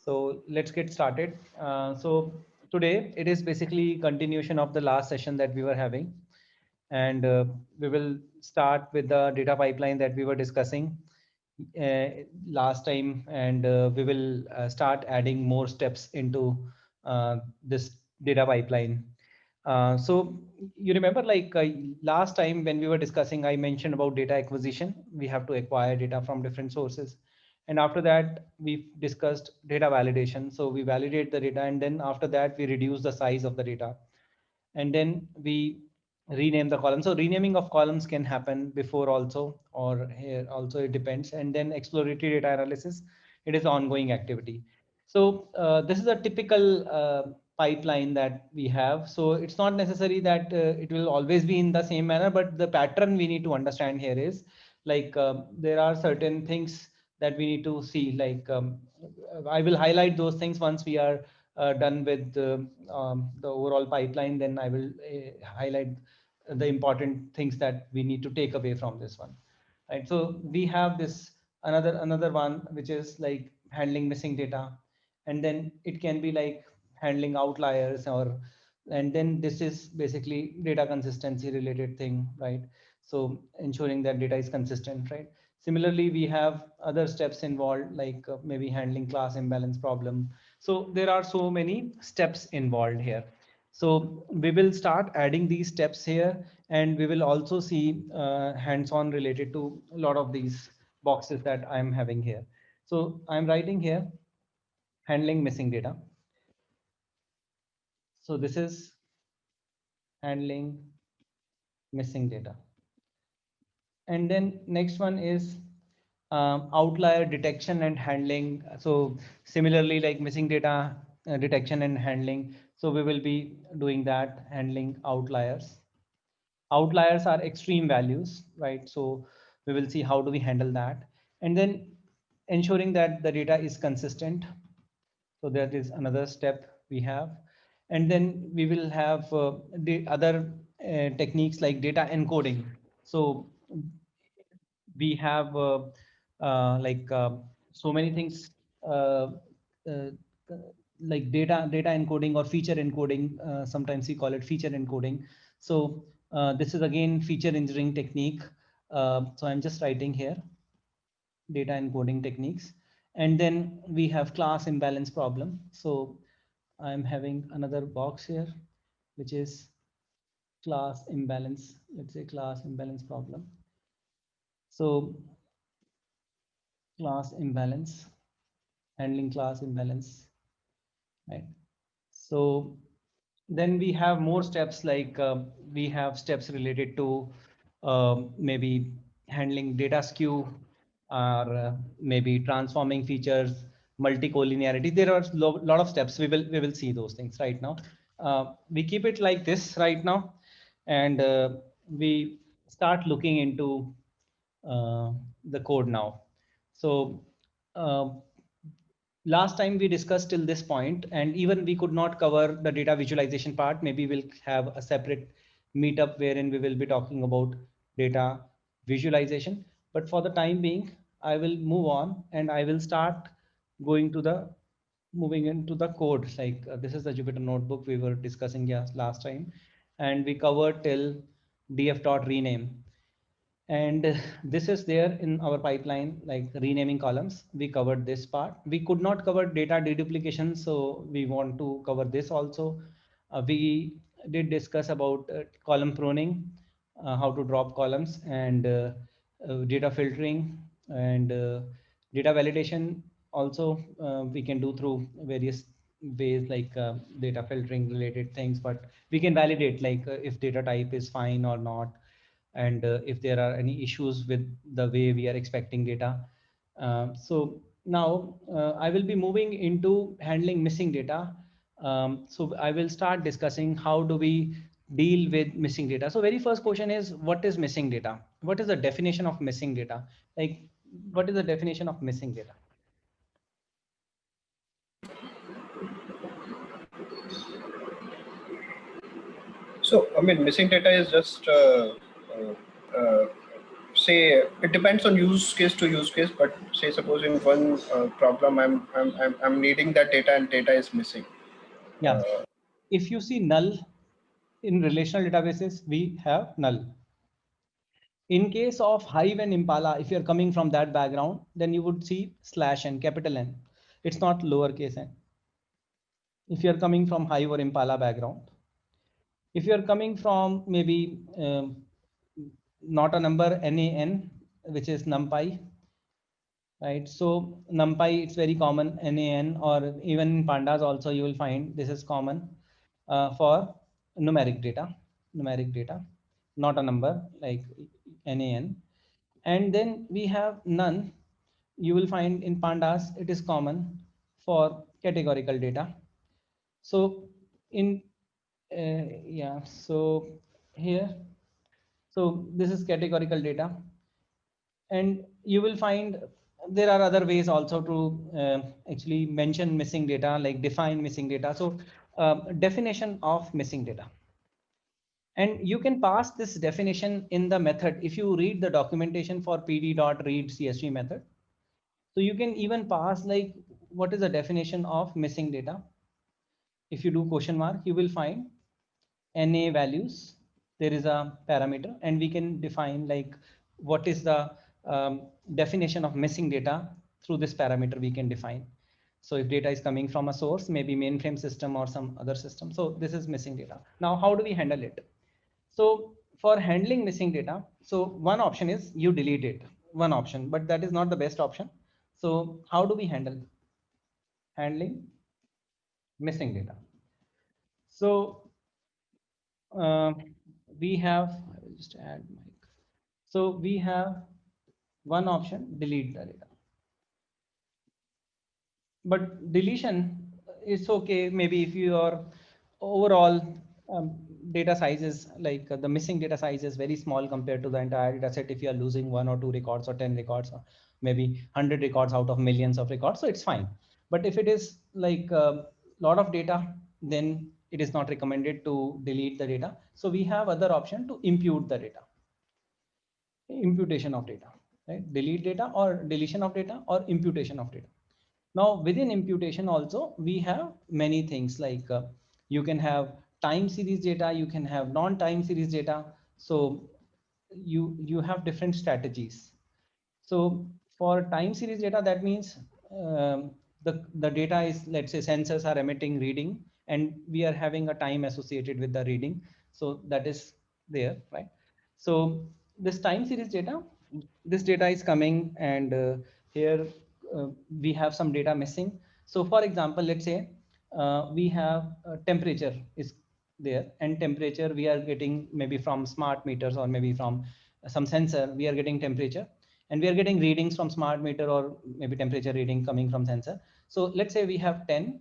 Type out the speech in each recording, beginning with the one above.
So let's get started. So today it is basically continuation of the last session that we were having, and we will start with the data pipeline that we were discussing uh, last time, and we will start adding more steps into this data pipeline. So you remember, like last time when we were discussing, I mentioned about data acquisition. We have to acquire data from different sources. And after that, we discussed data validation. So we validate the data, and then after that, we reduce the size of the data. And then we rename the column. So renaming of columns can happen before also, or here also, it depends. And then exploratory data analysis, it is ongoing activity. So this is a typical pipeline that we have. So it's not necessary that it will always be in the same manner, but the pattern we need to understand here is like there are certain things that we need to see. Like I will highlight those things once we are done with the overall pipeline. Then I will highlight the important things that we need to take away from this one. Right. So we have this another one, which is like handling missing data, and then it can be like handling outliers, or and then this is basically data consistency related thing, right? So ensuring that data is consistent, right? Similarly, we have other steps involved, like maybe handling class imbalance problem. So there are so many steps involved here. So we will start adding these steps here, and we will also see hands-on related to a lot of these boxes that I'm having here. So I'm writing here handling missing data. So this is handling missing data. And then next one is outlier detection and handling. So similarly, like missing data detection and handling. So we will be doing that, handling outliers. Outliers are extreme values, right? So we will see how do we handle that. And then ensuring that the data is consistent. So that is another step we have. And then we will have the other techniques like data encoding. So we have like so many things uh, like data encoding or feature encoding. Sometimes we call it feature encoding. So this is again feature engineering technique. So I'm just writing here data encoding techniques. And then we have class imbalance problem. So I'm having another box here, which is class imbalance. Let's say class imbalance problem. So class imbalance, handling class imbalance, right? So then we have more steps, like we have steps related to maybe handling data skew, or maybe transforming features, multicollinearity. There are a lot of steps. We will see those things right now. We keep it like this right now, and we start looking into the code now. So uh, last time we discussed till this point, and even we could not cover the data visualization part. Maybe we'll have a separate meetup wherein we will be talking about data visualization. But for the time being, I will move on, and I will start going to the moving into the code. Like this is the Jupyter notebook we were discussing, yes, last time, and we covered till df.rename. And this is there in our pipeline, like renaming columns. We covered this part. We could not cover data deduplication, so we want to cover this also. We did discuss about column pruning, how to drop columns, and data filtering, and data validation also. We can do through various ways, like data filtering related things, but we can validate like if data type is fine or not, and if there are any issues with the way we are expecting data. So now I will be moving into handling missing data. So I will start discussing how do we deal with missing data. So very first question is, what is missing data? What is the definition of missing data? Like, what is the definition of missing data? So, I mean, missing data is just say it depends on use case to use case, but say suppose in one problem I'm needing that data and data is missing. Yeah. If you see null in relational databases, we have null. In case of Hive and Impala, if you're coming from that background, then you would see /n, capital N. It's not lowercase n. If you're coming from Hive or Impala background, if you're coming from maybe not a number, NaN, which is NumPy, right? So NumPy, it's very common, NaN, or even in pandas also you will find this is common for numeric data, not a number like NaN. And then we have none. You will find in pandas, it is common for categorical data. So in, yeah, so here, so this is categorical data. And you will find there are other ways also to actually mention missing data, like define missing data. So definition of missing data. And you can pass this definition in the method. If you read the documentation for pd.read CSV method, so you can even pass like, what is the definition of missing data? If you do question mark, you will find NA values. There is a parameter and we can define like what is the definition of missing data through this parameter we can define. So if data is coming from a source, maybe mainframe system or some other system. So this is missing data. Now, how do we handle it? So for handling missing data, so one option is you delete it, one option, but that is not the best option. So how do we handling missing data? So we have, I will just add mic. So we have one option, delete the data. But deletion is okay. Maybe if your overall data size is like the missing data size is very small compared to the entire data set. If you are losing 1 or 2 records or 10 records, or maybe 100 records out of millions of records, so it's fine. But if it is like a lot of data, then it is not recommended to delete the data. So we have other option to impute the data, imputation of data, right? Delete data or deletion of data or imputation of data. Now within imputation also, we have many things like you can have time series data, you can have non-time series data. So you have different strategies. So for time series data, that means the data is, let's say sensors are emitting reading and we are having a time associated with the reading. So that is there, right? So this time series data, this data is coming and here we have some data missing. So for example, let's say we have temperature is there, and temperature we are getting maybe from smart meters or maybe from some sensor, we are getting temperature and we are getting readings from smart meter or maybe temperature reading coming from sensor. So let's say we have 10,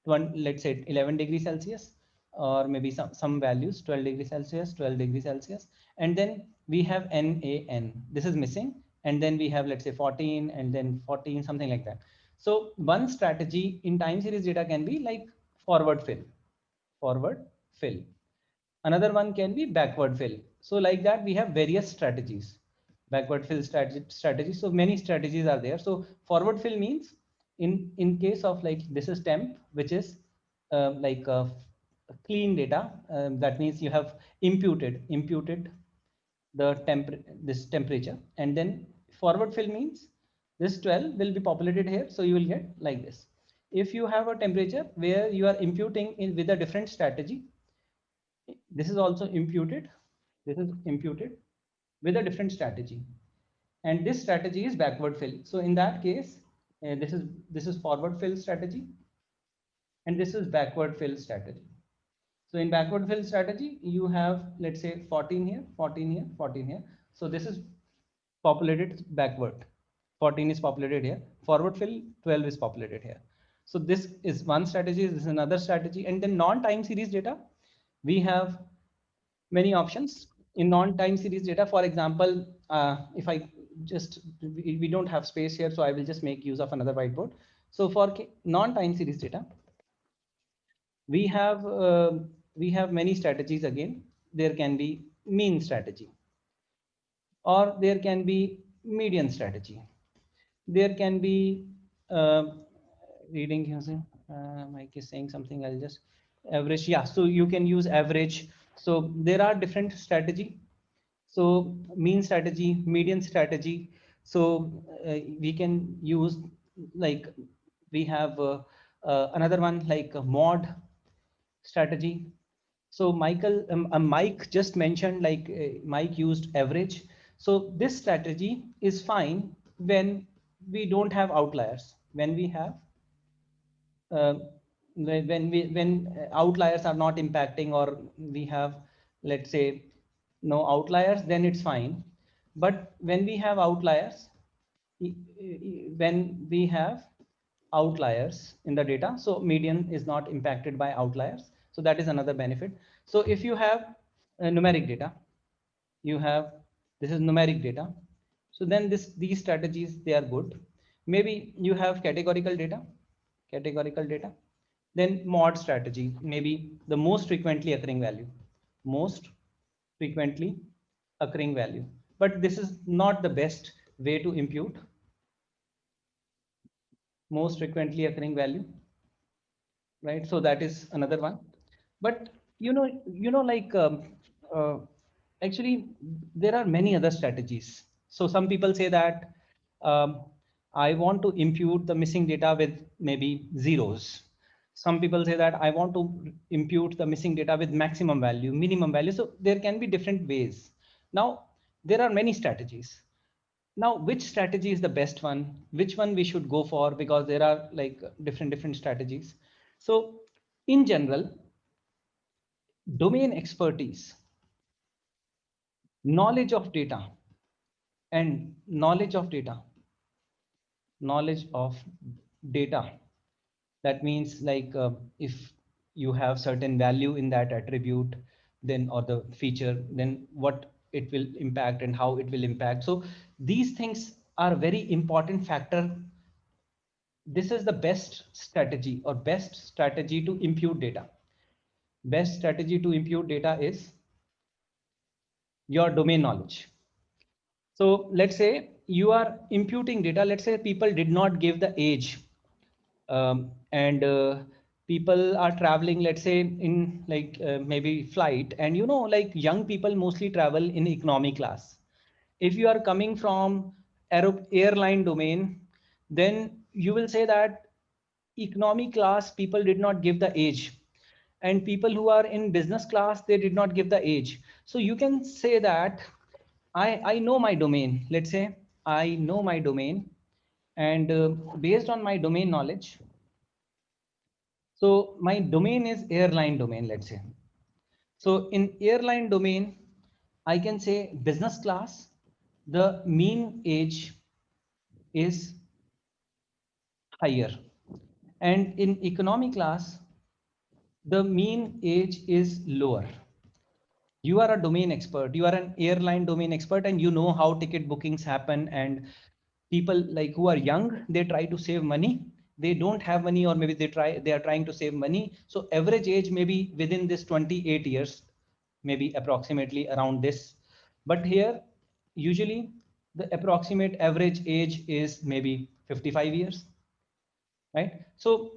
let's say 11 degrees Celsius, or maybe some values, 12 degrees Celsius, 12 degrees Celsius. And then we have NaN, this is missing. And then we have, let's say 14 and then 14, something like that. So one strategy in time series data can be like forward fill. Another one can be backward fill. So like that, we have various strategies, backward fill strategy. So many strategies are there. So forward fill means in case of like, this is temp, which is like clean data. That means you have imputed the this temperature, and then forward fill means this 12 will be populated here. So you will get like this. If you have a temperature where you are imputing in with a different strategy, this is also imputed. This is imputed with a different strategy, and this strategy is backward fill. So in that case, this is forward fill strategy, and this is backward fill strategy. So in backward fill strategy, you have, let's say 14 here, 14 here, 14 here. So this is populated backward. 14 is populated here. Forward fill 12 is populated here. So this is one strategy. This is another strategy. And then non-time series data, we have many options in non-time series data. For example, if I just, we don't have space here, so I will just make use of another whiteboard. So for non-time series data, we have many strategies. Again, there can be mean strategy. or there can be median strategy. There can be reading here. Mike is saying something. I'll just average. Yeah, so you can use average. So there are different strategy. So mean strategy, median strategy. So we can use like we have another one like a mod strategy. So Mike just mentioned like Mike used average. So this strategy is fine when we don't have outliers. When we have uh, when outliers are not impacting, or we have, let's say, no outliers, then it's fine. But when we have outliers, when we have outliers in the data, so median is not impacted by outliers. So that is another benefit. So if you have numeric data, you have, this is numeric data, so then these strategies, they are good. Maybe you have categorical data, then mod strategy, maybe the most frequently occurring value, most frequently occurring value. But this is not the best way to impute most frequently occurring value, right? So that is another one. But like uh, actually there are many other strategies. So some people say that I want to impute the missing data with maybe zeros. Some people say that I want to impute the missing data with maximum value, minimum value. So there can be different ways. Now there are many strategies. Now which strategy is the best one, which one we should go for, because there are like different strategies. So in general, domain expertise, knowledge of data, and knowledge of data, that means like if you have certain value in that attribute, then, or the feature, then what it will impact and how it will impact. So these things are very important factor. This is the best strategy, or best strategy to impute data. Best strategy to impute data is your domain knowledge. So let's say you are imputing data. Let's say people did not give the age, and people are traveling, let's say in like maybe flight, and like young people mostly travel in economy class. If you are coming from airline domain, then you will say that economy class people did not give the age, and people who are in business class, they did not give the age. So you can say that I know my domain. Let's say I know my domain, and based on my domain knowledge, so my domain is airline domain, let's say. So in airline domain, I can say business class, the mean age is higher. And in economy class, the mean age is lower. You are a domain expert, you are an airline domain expert, and you know how ticket bookings happen. And people like who are young, they try to save money, they don't have money, or maybe they are trying to save money. So average age maybe within this 28 years, maybe approximately around this. But here usually the approximate average age is maybe 55 years, right? So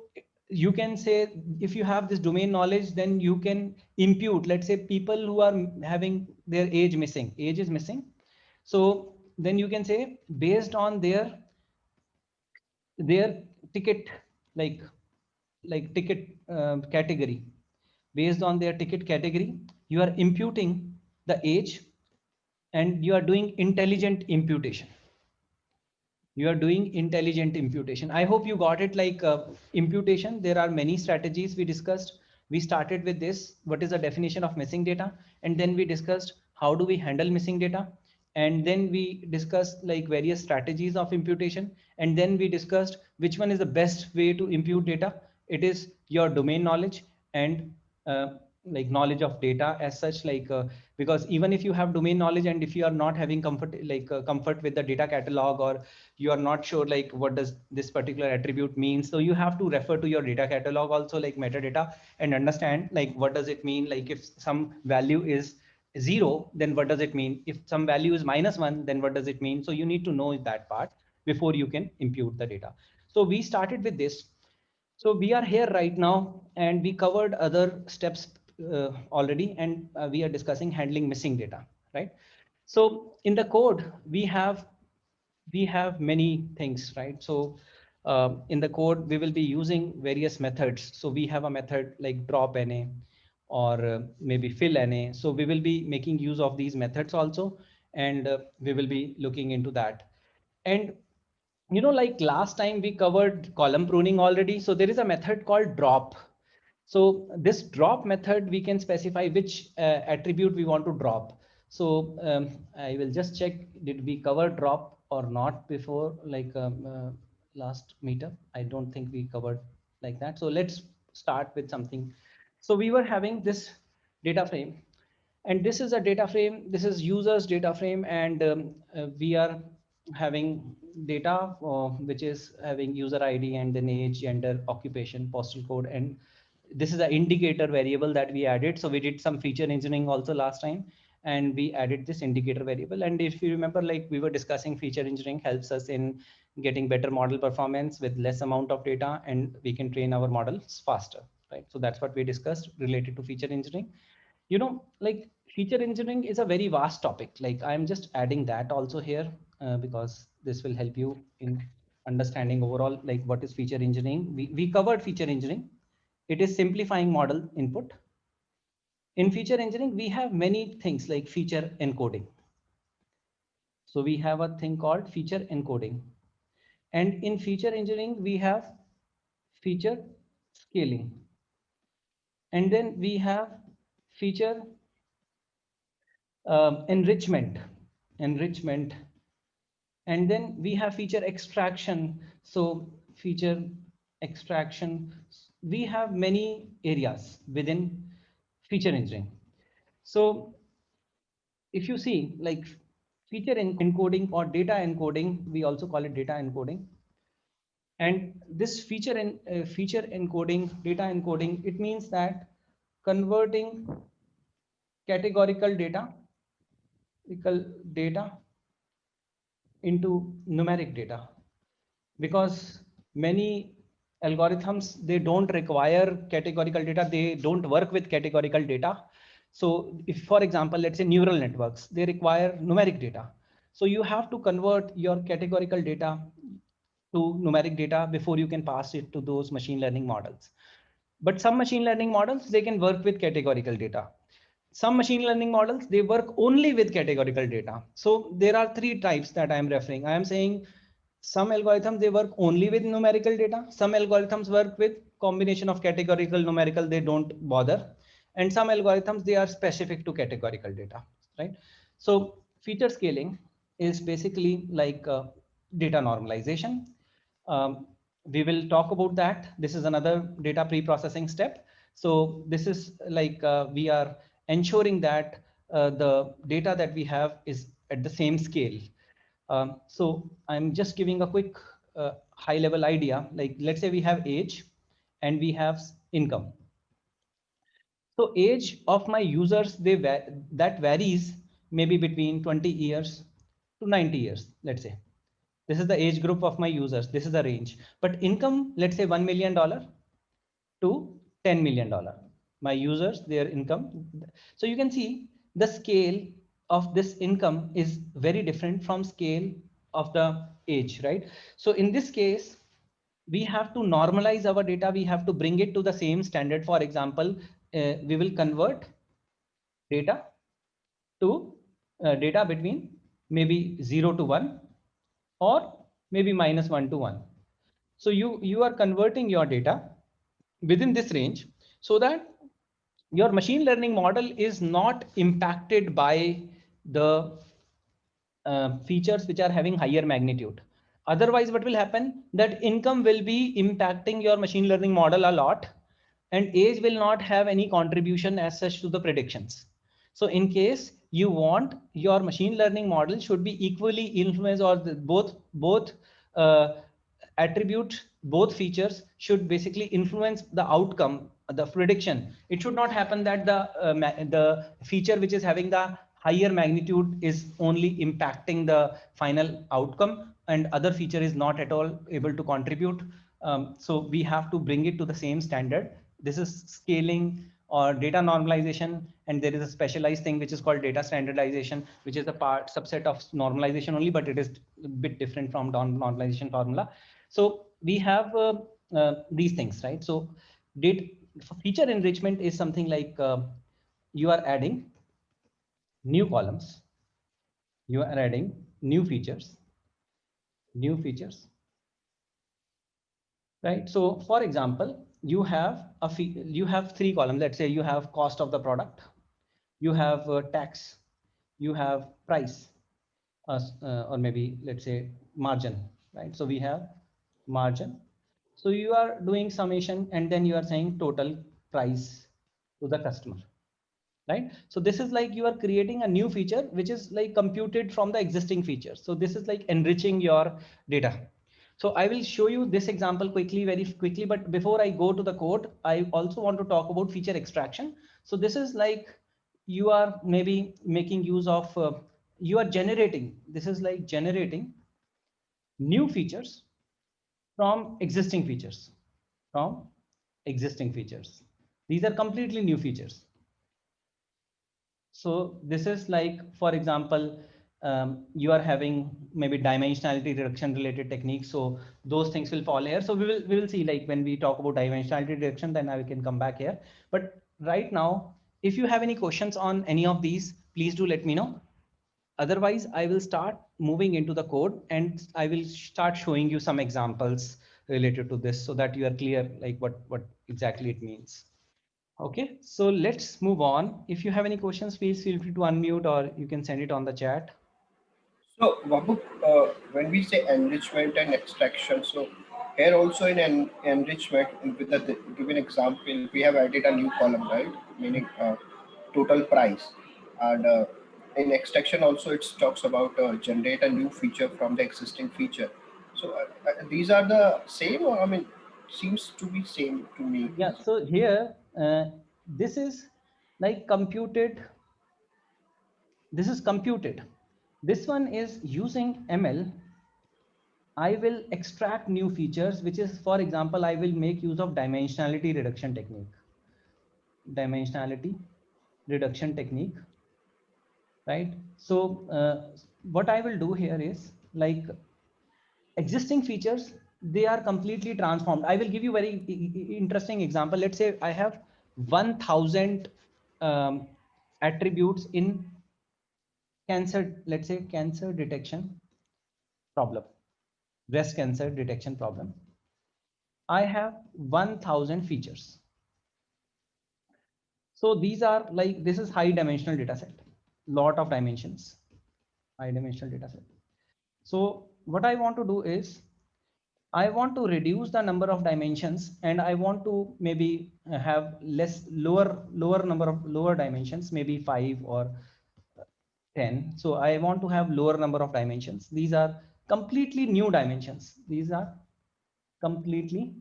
you can say, if you have this domain knowledge, then you can impute, let's say people who are having their age is missing. So then you can say, based on their ticket, like ticket category, based on their ticket category, you are imputing the age, and you are doing intelligent imputation. You are doing intelligent imputation. I hope you got it. Like imputation, there are many strategies we discussed. We started with this, what is the definition of missing data, and then we discussed how do we handle missing data, and then we discussed like various strategies of imputation, and then we discussed which one is the best way to impute data. It is your domain knowledge, and uh, like knowledge of data as such, like because even if you have domain knowledge, and if you are not having comfort with the data catalog, or you are not sure like what does this particular attribute mean, so you have to refer to your data catalog also, like metadata, and understand like what does it mean. Like if some value is 0, then what does it mean? If some value is -1, then what does it mean? So you need to know that part before you can impute the data. So we started with this. So we are here right now, and we covered other steps already, and we are discussing handling missing data, right? So in the code, we have many things, right? So in the code, we will be using various methods. So we have a method like drop NA or maybe fill NA. So we will be making use of these methods also, and we will be looking into that. And like last time we covered column pruning already. So there is a method called drop. So this drop method, we can specify which attribute we want to drop. So I will just check, did we cover drop or not before, like last meetup? I don't think we covered like that. So let's start with something. So we were having this data frame, and this is a data frame. This is users data frame, and we are having data which is having user ID and then age, gender, occupation, postal code, and this is an indicator variable that we added. So we did some feature engineering also last time, and we added this indicator variable. And if you remember, like we were discussing, feature engineering helps us in getting better model performance with less amount of data, and we can train our models faster, right? So that's what we discussed related to feature engineering. Like feature engineering is a very vast topic. Like I'm just adding that also here because this will help you in understanding overall, like what is feature engineering. We covered feature engineering. It is simplifying model input. In feature engineering, we have many things like feature encoding. So we have a thing called feature encoding. And in feature engineering, we have feature scaling. And then we have feature enrichment. And then we have feature extraction. So feature extraction, we have many areas within feature engineering. So if you see, like feature encoding or data encoding, we also call it data encoding. And this feature encoding, data encoding, it means that converting categorical data into numeric data, because many algorithms, they don't require categorical data, they don't work with categorical data. So if, for example, let's say neural networks, they require numeric data. So you have to convert your categorical data to numeric data before you can pass it to those machine learning models. But some machine learning models, they can work with categorical data. Some machine learning models, they work only with categorical data. So there are three types that I am referring. I am saying some algorithms, they work only with numerical data. Some algorithms work with combination of categorical, numerical, they don't bother. And some algorithms, they are specific to categorical data, right? So feature scaling is basically like data normalization. We will talk about that. This is another data pre-processing step. So this is like we are ensuring that the data that we have is at the same scale. So I'm just giving a quick high level idea. Like let's say we have age and we have income. So age of my users, that varies maybe between 20 years to 90 years, let's say. This is the age group of my users. This is the range. But income, let's say $1 million to $10 million. My users, their income. So you can see the scale of this income is very different from scale of the age, right? So in this case, we have to normalize our data. We have to bring it to the same standard. For example, we will convert data to data between maybe 0 to 1 or maybe -1 to 1. So you are converting your data within this range so that your machine learning model is not impacted by the features which are having higher magnitude. Otherwise, what will happen, that income will be impacting your machine learning model a lot, and age will not have any contribution as such to the predictions. So in case you want your machine learning model should be equally influenced, or both attribute, both features should basically influence the outcome, the prediction. It should not happen that the feature which is having the higher magnitude is only impacting the final outcome and other feature is not at all able to contribute. So we have to bring it to the same standard. This is scaling or data normalization, and there is a specialized thing which is called data standardization, which is a subset of normalization only, but it is a bit different from normalization formula. So we have these things, right? So feature enrichment is something like you are adding new columns, you are adding new features, right? So for example, you have three columns. Let's say you have cost of the product, you have tax, you have price, or maybe let's say margin, right? So we have margin. So you are doing summation and then you are saying total price to the customer, right? So this is like you are creating a new feature which is like computed from the existing features. So this is like enriching your data. So I will show you this example very quickly, but before I go to the code, I also want to talk about feature extraction. So this is like you are maybe making use of, you are generating, this is like generating new features from existing features, from existing features. These are completely new features. So this is like, for example, you are having maybe dimensionality reduction related techniques. So those things will fall here. So we will see, like when we talk about dimensionality reduction, then I can come back here. But right now, if you have any questions on any of these, please do let me know. Otherwise, I will start moving into the code and I will start showing you some examples related to this so that you are clear like what exactly it means. Okay, so let's move on. If you have any questions, please feel free to unmute or you can send it on the chat. So, Vabhu, when we say enrichment and extraction, so here also in enrichment, with the given example, we have added a new column, right? Meaning total price. And in extraction also, it talks about generate a new feature from the existing feature. So these are the same, or I mean, seems to be same to me. Yeah, so here, this is like computed. This is computed. This one is using ML. I will extract new features, which is, for example, I will make use of dimensionality reduction technique. Dimensionality reduction technique, right? So what I will do here is like existing features, they are completely transformed. I will give you very interesting example. Let's say I have 1000 attributes in cancer, let's say cancer detection problem, breast cancer detection problem. I have 1000 features. So these are like, this is high dimensional data set, lot of dimensions, high dimensional data set. So what I want to do is I want to reduce the number of dimensions and I want to maybe have lower number of lower dimensions, maybe 5 or 10. So I want to have lower number of dimensions. These are completely new dimensions. These are completely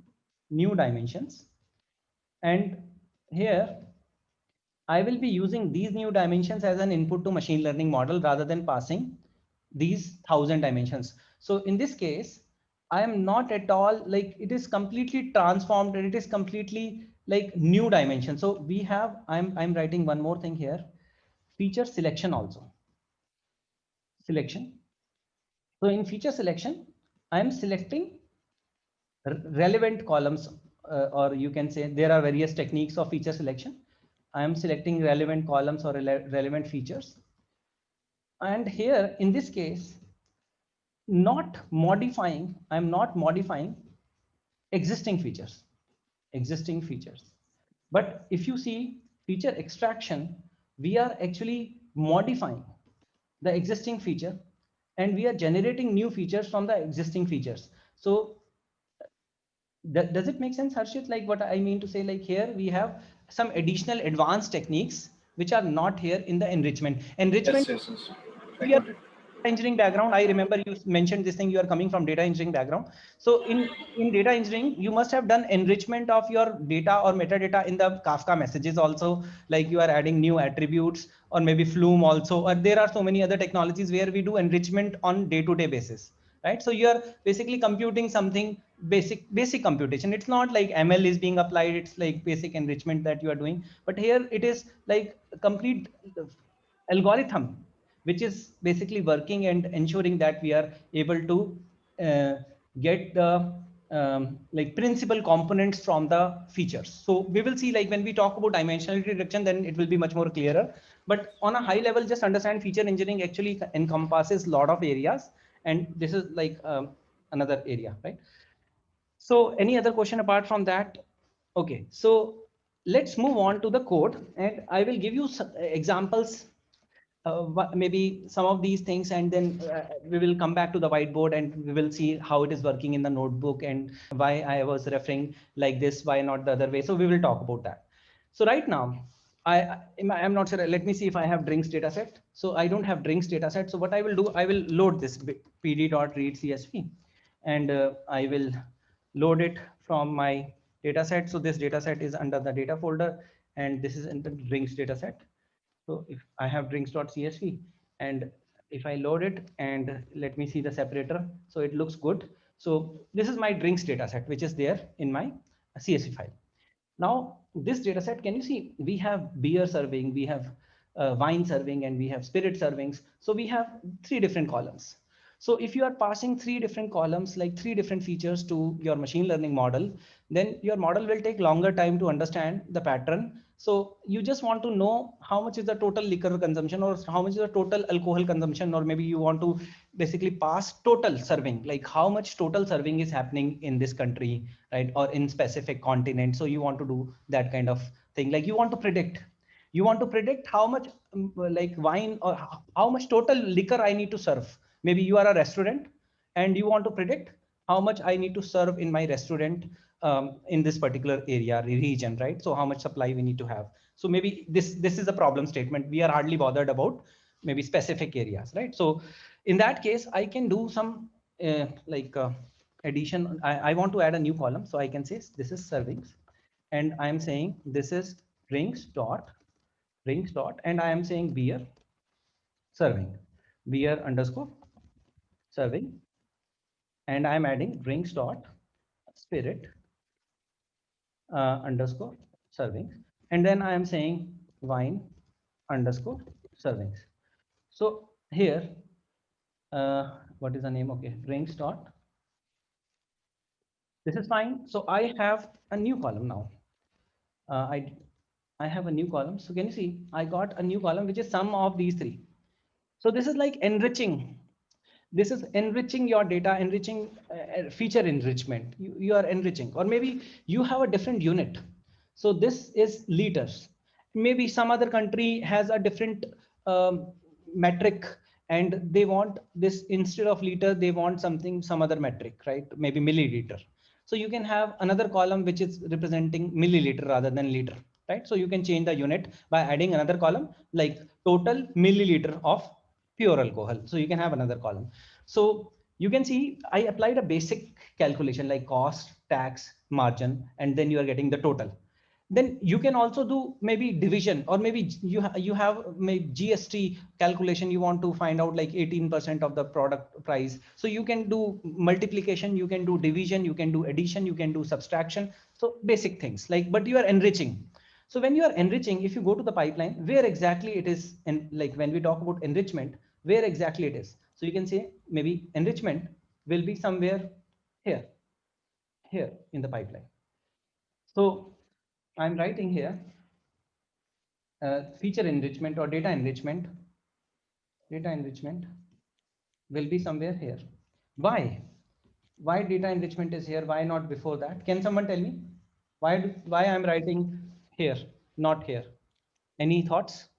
new dimensions. And here I will be using these new dimensions as an input to machine learning model rather than passing these 1000 dimensions. So in this case, I am not at all like, it is completely transformed and it is completely like new dimension. So we have, I'm writing one more thing here, feature selection also. Selection. So in feature selection, I am selecting relevant columns, or you can say there are various techniques of feature selection. I am selecting relevant columns or relevant features. And here in this case, I'm not modifying existing features, But if you see feature extraction, we are actually modifying the existing feature and we are generating new features from the existing features. So does it make sense, Harshit? Like what I mean to say, like here we have some additional advanced techniques which are not here in the enrichment. Yes, yes, yes. I We are got it. engineering background, I remember you mentioned this thing, you are coming from data engineering background. So in data engineering, you must have done enrichment of your data or metadata in the Kafka messages also, like you are adding new attributes or maybe Flume also, or there are so many other technologies where we do enrichment on day-to-day basis, right? So you are basically computing something basic computation. It's not like ML is being applied, it's like basic enrichment that you are doing. But here it is like a complete algorithm which is basically working and ensuring that we are able to get the like principal components from the features. So we will see, like when we talk about dimensionality reduction, then it will be much more clearer. But on a high level, just understand feature engineering actually encompasses a lot of areas, and this is like another area, right? So any other question apart from that? Okay, so let's move on to the code, and I will give you some examples, maybe some of these things, and then we will come back to the whiteboard and we will see how it is working in the notebook and why I was referring like this, why not the other way. So we will talk about that. So right now, I'm not sure. Let me see if I have drinks data set. So I don't have drinks data set. So what I will do, I will load this pd.read CSV, and I will load it from my data set. So this data set is under the data folder, and this is in the drinks data set. So if I have drinks.csv, and if I load it and let me see the separator, so it looks good. So this is my drinks data set, which is there in my CSV file. Now this data set, can you see we have beer serving, we have wine serving, and we have spirit servings. So we have three different columns. So if you are passing three different columns, like three different features to your machine learning model, then your model will take longer time to understand the pattern. So you just want to know how much is the total liquor consumption, or how much is the total alcohol consumption, or maybe you want to basically pass total serving, like how much total serving is happening in this country, right? Or in specific continent. So you want to do that kind of thing. Like you want to predict how much like wine, or how much total liquor I need to serve. Maybe you are a restaurant and you want to predict how much I need to serve in my restaurant in this particular area region, right? So how much supply we need to have. So maybe this is a problem statement. We are hardly bothered about maybe specific areas, right? So in that case, I can do some addition. I want to add a new column, so I can say this is servings, and I am saying this is drinks dot, and I am saying beer serving, beer underscore serving, and I am adding drinks dot spirit underscore servings, and then I am saying wine underscore servings. So here, what is the name? Okay, drinks dot. This is fine. So I have a new column now. I have a new column. So can you see I got a new column which is sum of these three. So this is like enriching. This is enriching your data, enriching feature enrichment. You are enriching, or maybe you have a different unit. So this is liters. Maybe some other country has a different metric, and they want this, instead of liter, they want some other metric, right? Maybe milliliter. So you can have another column which is representing milliliter rather than liter, right? So you can change the unit by adding another column like total milliliter of pure alcohol. So you can have another column. So you can see I applied a basic calculation like cost, tax, margin, and then you are getting the total. Then you can also do maybe division, or maybe you have maybe GST calculation. You want to find out like 18% of the product price. So you can do multiplication, you can do division, you can do addition, you can do subtraction. So basic things like, but you are enriching. So when you are enriching, if you go to the pipeline, where exactly it is, and like when we talk about enrichment, where exactly it is. So you can say maybe enrichment will be somewhere here in the pipeline. So I'm writing here feature enrichment or data enrichment. Data enrichment will be somewhere here. Why? Why data enrichment is here? Why not before that? Can someone tell me why I'm writing here, not here? Any thoughts?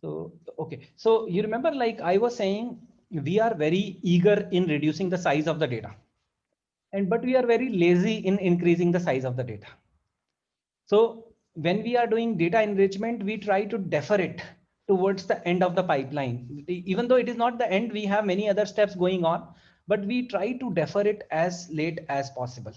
So, okay. So you remember, like I was saying, we are very eager in reducing the size of the data, but we are very lazy in increasing the size of the data. So when we are doing data enrichment, we try to defer it towards the end of the pipeline. Even though it is not the end, we have many other steps going on, but we try to defer it as late as possible,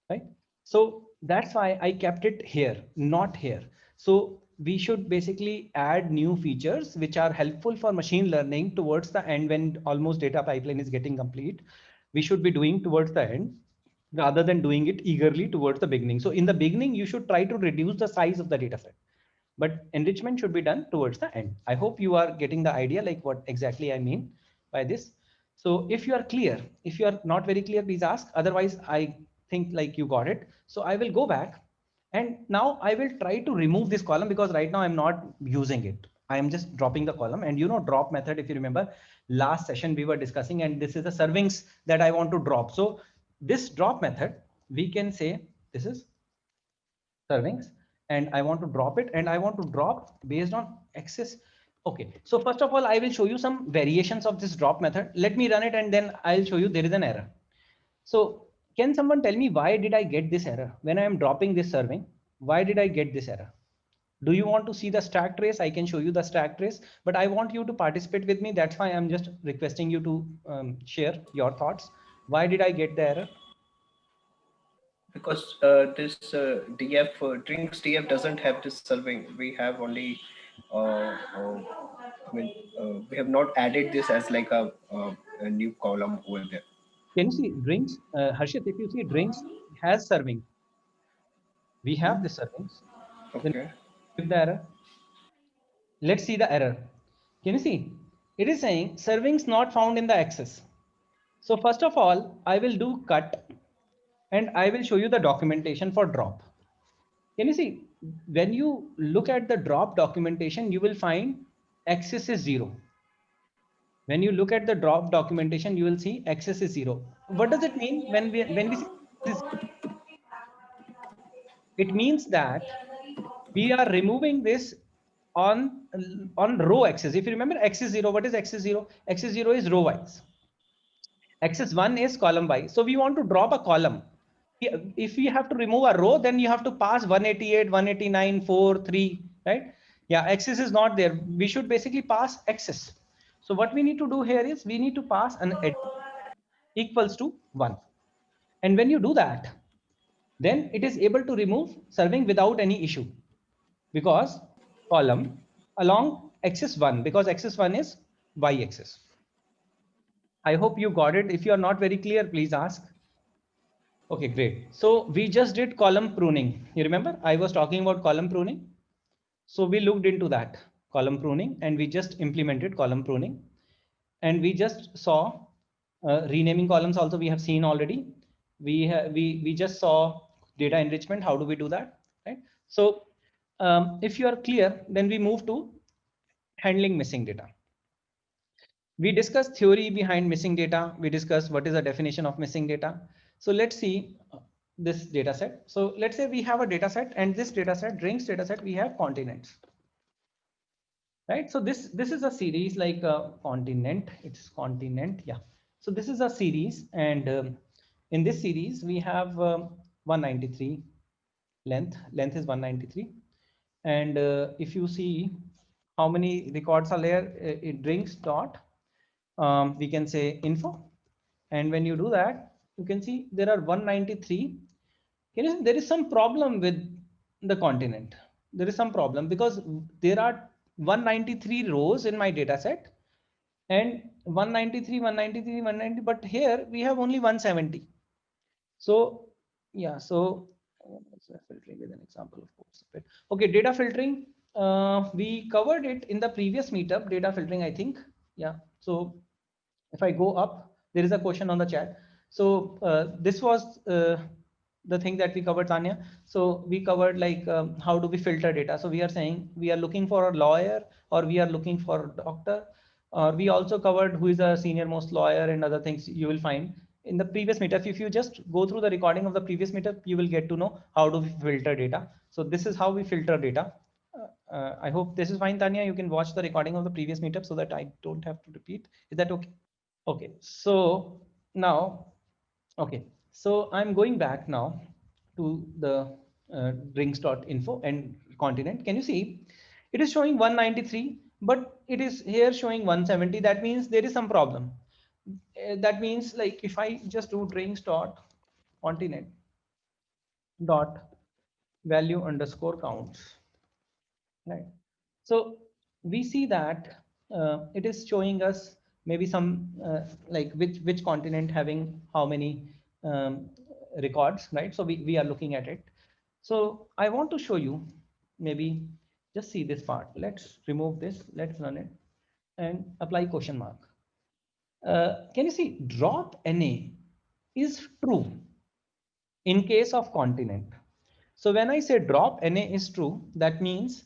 right? So that's why I kept it here, not here. So we should basically add new features which are helpful for machine learning towards the end when almost data pipeline is getting complete. We should be doing towards the end rather than doing it eagerly towards the beginning. So in the beginning, you should try to reduce the size of the data set, but enrichment should be done towards the end. I hope you are getting the idea, like what exactly I mean by this. So if you are clear, if you are not very clear, please ask. Otherwise, I think like you got it. So I will go back and now I will try to remove this column because right now I'm not using it. I am just dropping the column, and drop method, if you remember last session we were discussing, and this is the servings that I want to drop. So this drop method, we can say this is servings, and I want to drop it, and I want to drop based on access. Okay, so first of all, I will show you some variations of this drop method. Let me run it and then I'll show you there is an error. So can someone tell me why did I get this error when I am dropping this serving? Why did I get this error? Do you want to see the stack trace? I can show you the stack trace, but I want you to participate with me. That's why I'm just requesting you to share your thoughts. Why did I get the error? Because this DF drinks DF doesn't have this serving. We have only, we have not added this as like a new column over there. Can you see drinks? Harshit, if you see drinks has serving, we have the servings. Then Okay. give the error. Let's see the error. Can you see? It is saying servings not found in the access. So first of all, I will do cut and I will show you the documentation for drop. Can you see? When you look at the drop documentation, you will find access is 0. When you look at the drop documentation, you will see access is 0. What does it mean when we say this? It means that we are removing this on row axis. If you remember axis 0, what is axis 0? Axis 0 is row wise. Axis 1 is column wise. So we want to drop a column. If we have to remove a row, then you have to pass 188, 189, 4, 3, right? Yeah, axis is not there. We should basically pass axis. So what we need to do here is we need to pass an edge equals to 1. And when you do that, then it is able to remove serving without any issue, because column along axis 1, because axis 1 is y axis. I hope you got it. If you are not very clear, please ask. Okay, great. So we just did column pruning. You remember I was talking about column pruning. So we looked into that column pruning and we just implemented column pruning, and we just saw renaming columns also we have seen already. We just saw data enrichment. How do we do that, right? So if you are clear, then we move to handling missing data. We discussed theory behind missing data. We discussed what is the definition of missing data. So let's see this data set. So let's say we have a data set, and this data set, drinks data set, we have continents, right? So this is a series like a continent. It's continent, yeah. So this is a series, and in this series we have 193 length is 193, and if you see how many records are there, it drinks dot we can say info, and when you do that, you can see there are 193. Can you see there is some problem with the continent? There is some problem because there are 193 rows in my data set, and 193, 193, 190, but here we have only 170. So yeah, so filtering with an example, of course. Okay, data filtering. We covered it in the previous meetup, data filtering, I think. Yeah. So if I go up, there is a question on the chat. So this was the thing that we covered, Tanya. So we covered like how do we filter data. So we are saying we are looking for a lawyer, or we are looking for a doctor. We also covered who is a senior most lawyer and other things you will find in the previous meetup. If you just go through the recording of the previous meetup, you will get to know how do we filter data. So this is how we filter data. I hope this is fine, Tanya. You can watch the recording of the previous meetup so that I don't have to repeat. Is that okay? Okay, so now, okay, so I'm going back now to the drinks.info and continent. Can you see It is showing 193, but it is here showing 170. That means there is some problem. That means like if I just do drinks dot continent dot value underscore counts, right? So we see that it is showing us maybe some like which continent having how many um, records, right? So we are looking at it. So I want to show you, maybe just see this part. Let's remove this, let's run it and apply question mark. Can you see drop NA is true in case of continent? So when I say drop NA is true, that means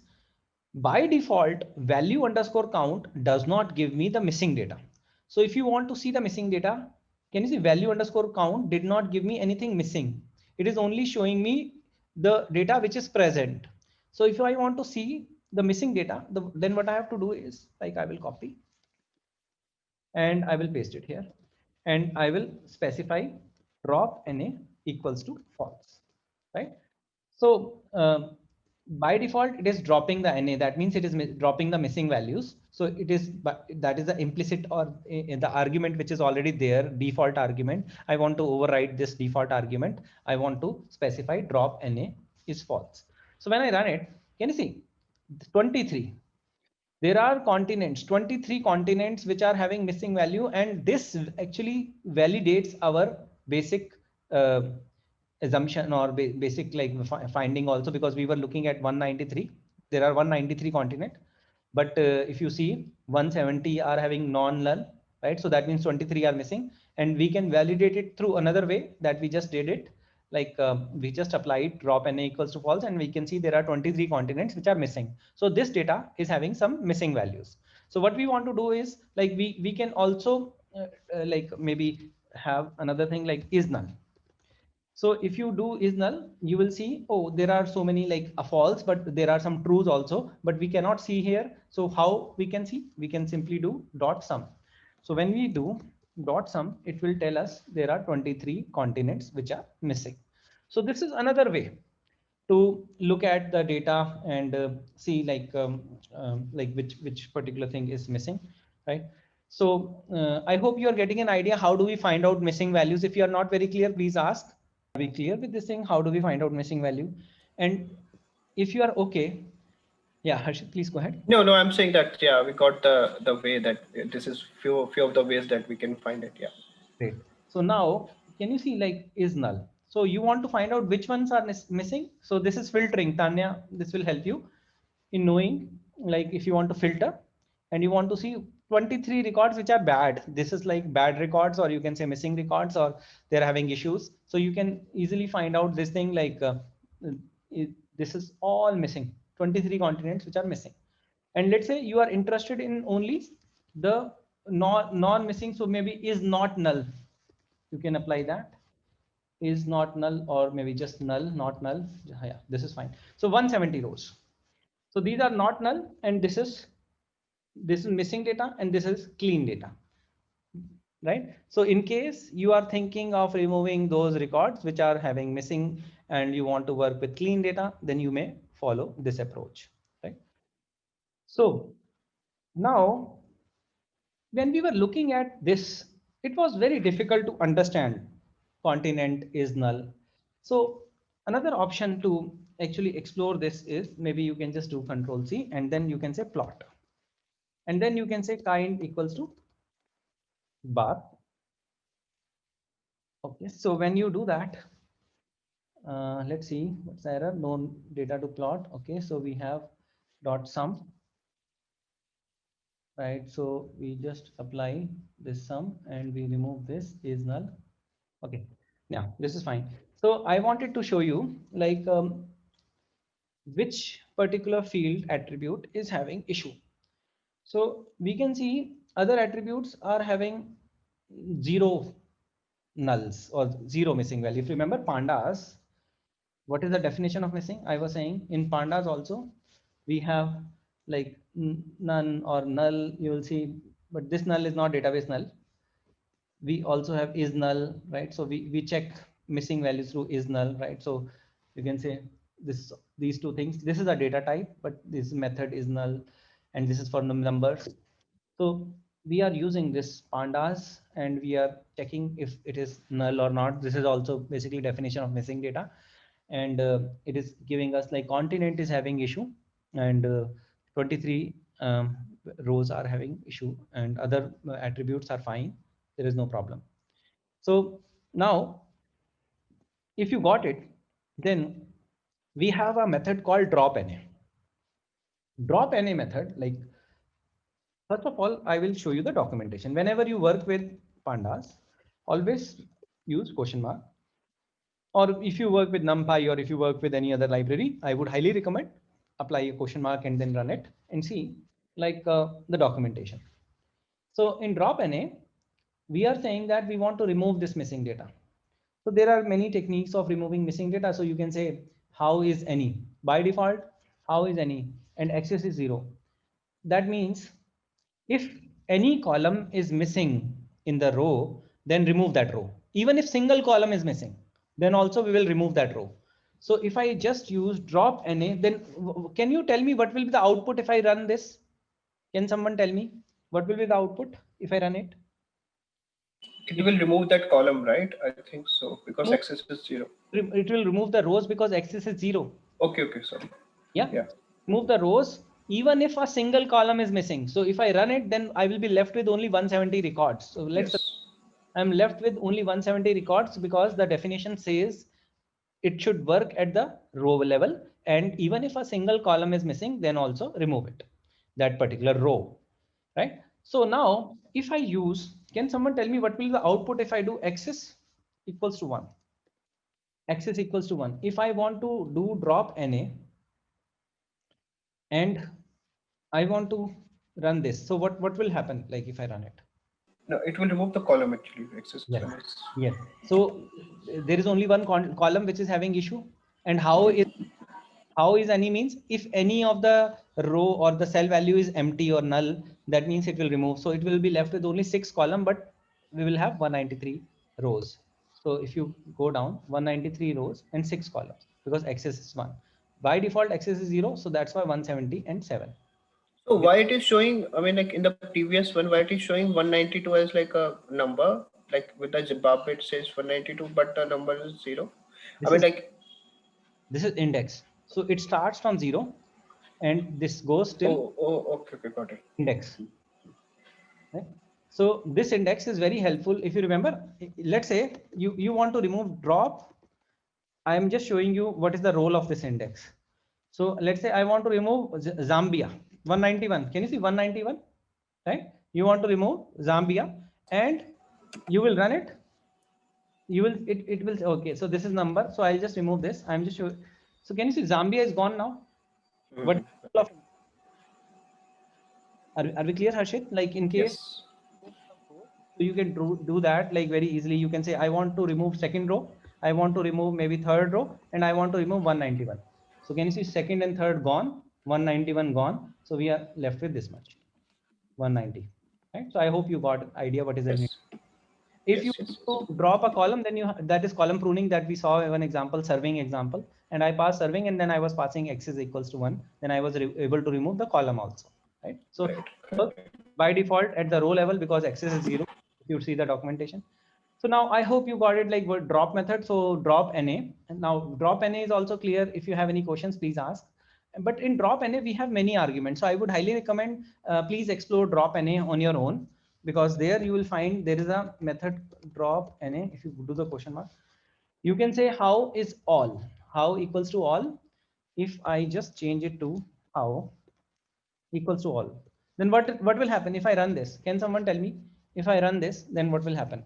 by default value underscore count does not give me the missing data. So if you want to see the missing data, can you see value underscore count did not give me anything missing. It is only showing me the data which is present. So if I want to see the missing data, then what I have to do is like I will copy and I will paste it here and I will specify drop NA equals to false, right? So by default, it is dropping the NA. That means it is dropping the missing values. So it is, but that is the implicit or the argument which is already there, default argument. I want to override this default argument. I want to specify drop NA is false. So when I run it, can you see 23? There are continents, 23 continents which are having missing value, and this actually validates our basic assumption or basic like finding also, because we were looking at 193. There are 193 continent, but if you see 170 are having non-null, right? So that means 23 are missing, and we can validate it through another way that we just did it. Like we just applied drop NA equals to false, and we can see there are 23 continents which are missing. So this data is having some missing values. So what we want to do is like we can also like maybe have another thing like is null. So if you do is null, you will see, oh, there are so many like a false, but there are some trues also, but we cannot see here. So how we can see? We can simply do dot sum. So when we do dot sum, it will tell us there are 23 continents which are missing. So this is another way to look at the data and see like which particular thing is missing, right? So I hope you are getting an idea. How do we find out missing values? If you are not very clear, please ask. Are we clear with this thing? How do we find out missing value? And if you are okay, yeah, Harshit, please go ahead. No, I'm saying that yeah, we got the way that this is few of the ways that we can find it. Yeah. Great. So now can you see like is null? So you want to find out which ones are missing. So this is filtering. Tanya, this will help you in knowing like if you want to filter and you want to see 23 records which are bad. This is like bad records, or you can say missing records, or they're having issues. So you can easily find out this thing like this is all missing, 23 continents which are missing. And let's say you are interested in only the non-missing. So maybe is not null. You can apply that is not null, or maybe just null, not null. Yeah, this is fine. So 170 rows. So these are not null, and this is missing data, and this is clean data, right? So in case you are thinking of removing those records which are having missing and you want to work with clean data, then you may follow this approach, right? So now when we were looking at this, it was very difficult to understand continent is null. So another option to actually explore this is maybe you can just do Control C and then you can say plot. And then you can say kind equals to bar. Okay, so when you do that, let's see what's the error, no data to plot. Okay, so we have dot sum, right? So we just apply this sum and we remove this is null. Okay, yeah, this is fine. So I wanted to show you like which particular field attribute is having issue. So we can see other attributes are having zero nulls or zero missing value. If you remember pandas, what is the definition of missing? I was saying in pandas also we have like none or null, you will see, but this null is not database null. We also have is null, right? So we check missing values through is null, right? So you can say these two things. This is a data type, but this method is null, and this is for numbers. So we are using this pandas and we are checking if it is null or not. This is also basically definition of missing data, and it is giving us like continent is having issue, and 23 rows are having issue, and other attributes are fine. There is no problem. So now if you got it, then we have a method called drop NA. Drop NA method, like, first of all, I will show you the documentation. Whenever you work with pandas, always use question mark. Or if you work with NumPy or if you work with any other library, I would highly recommend apply a question mark and then run it and see like the documentation. So in drop NA, we are saying that we want to remove this missing data. So there are many techniques of removing missing data. So you can say, how is any? By default, how is any? And access is 0. That means if any column is missing in the row, then remove that row. Even if single column is missing, then also we will remove that row. So if I just use drop NA, then can you tell me what will be the output if I run this? Can someone tell me what will be the output if I run it? It will remove that column, right? I think so, because access is 0. It will remove the rows because access is 0. Okay, sorry. Yeah. Move the rows even if a single column is missing. So if I run it, then I will be left with only 170 records. So I'm left with only 170 records because the definition says it should work at the row level. And even if a single column is missing, then also remove it, that particular row, right? So now if I use, can someone tell me what will be the output if I do access equals to 1? Access equals to 1. If I want to do drop NA and I want to run this, so what will happen like if I run it? No, it will remove the column actually. Access. Yes. So there is only one column which is having issue. And how is any means if any of the row or the cell value is empty or null, that means it will remove. So it will be left with only 6 column, but we will have 193 rows. So if you go down 193 rows and 6 columns, because access is 1. By default, access is 0. So that's why 170 and 7. So why it is showing, I mean, like in the previous one, why it is showing 192 as like a number, like with the Zimbabwe it says 192, but the number is 0. This is index. So it starts from 0 and this goes till okay, got it. Index. Right? So this index is very helpful. If you remember, let's say you want to remove drop. I am just showing you what is the role of this index. So let's say I want to remove Zambia 191. Can you see 191? Right? You want to remove Zambia and you will run it. You will it will okay. So this is number. So I'll just remove this. I'm just showing. So can you see Zambia is gone now? What are we clear, Harshit? Like in case so you can do that like very easily. You can say I want to remove second row, I want to remove maybe third row, and I want to remove 191. So can you see second and third gone, 191 gone. So we are left with this much, 190. Right? So I hope you got idea what is the if you drop a column, then that is column pruning that we saw one example, serving example, and I passed serving and then I was passing x is equals to 1. Then I was able to remove the column also, right? So by default at the row level, because access is 0, if you see the documentation. So now I hope you got it like what drop method. So drop NA, and now drop NA is also clear. If you have any questions, please ask. But in drop NA, we have many arguments. So I would highly recommend, please explore drop NA on your own, because there you will find there is a method drop NA. If you do the question mark, you can say how is all, how equals to all. If I just change it to how equals to all, then what will happen if I run this? Can someone tell me if I run this, then what will happen?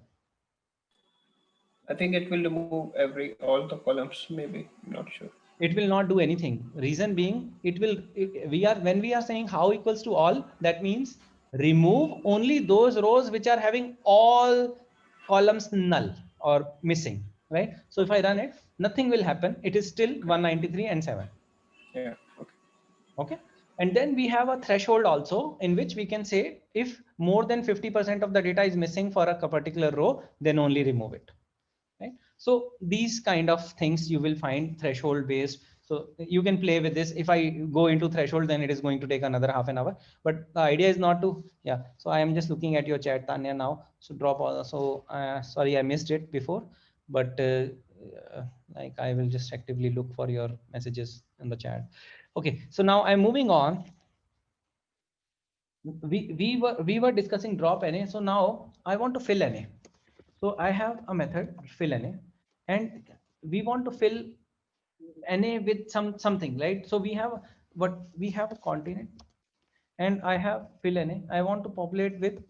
I think it will remove all the columns, maybe, I'm not sure. It will not do anything. Reason being, when we are saying how equals to all, that means remove only those rows which are having all columns null or missing, right? So if I run it, nothing will happen. It is still 193 and 7. Yeah. Okay. And then we have a threshold also, in which we can say if more than 50% of the data is missing for a particular row, then only remove it. Right? So these kind of things you will find threshold based. So you can play with this. If I go into threshold, then it is going to take another half an hour. But the idea is not to, yeah. So I am just looking at your chat, Tanya, now. So drop all. So sorry, I missed it before, but like I will just actively look for your messages in the chat. Okay. So now I'm moving on. We were discussing drop NA. So now I want to fill NA. So I have a method fill NA, and we want to fill NA with something, right? So we have we have a continent, and I have fill NA. I want to populate with,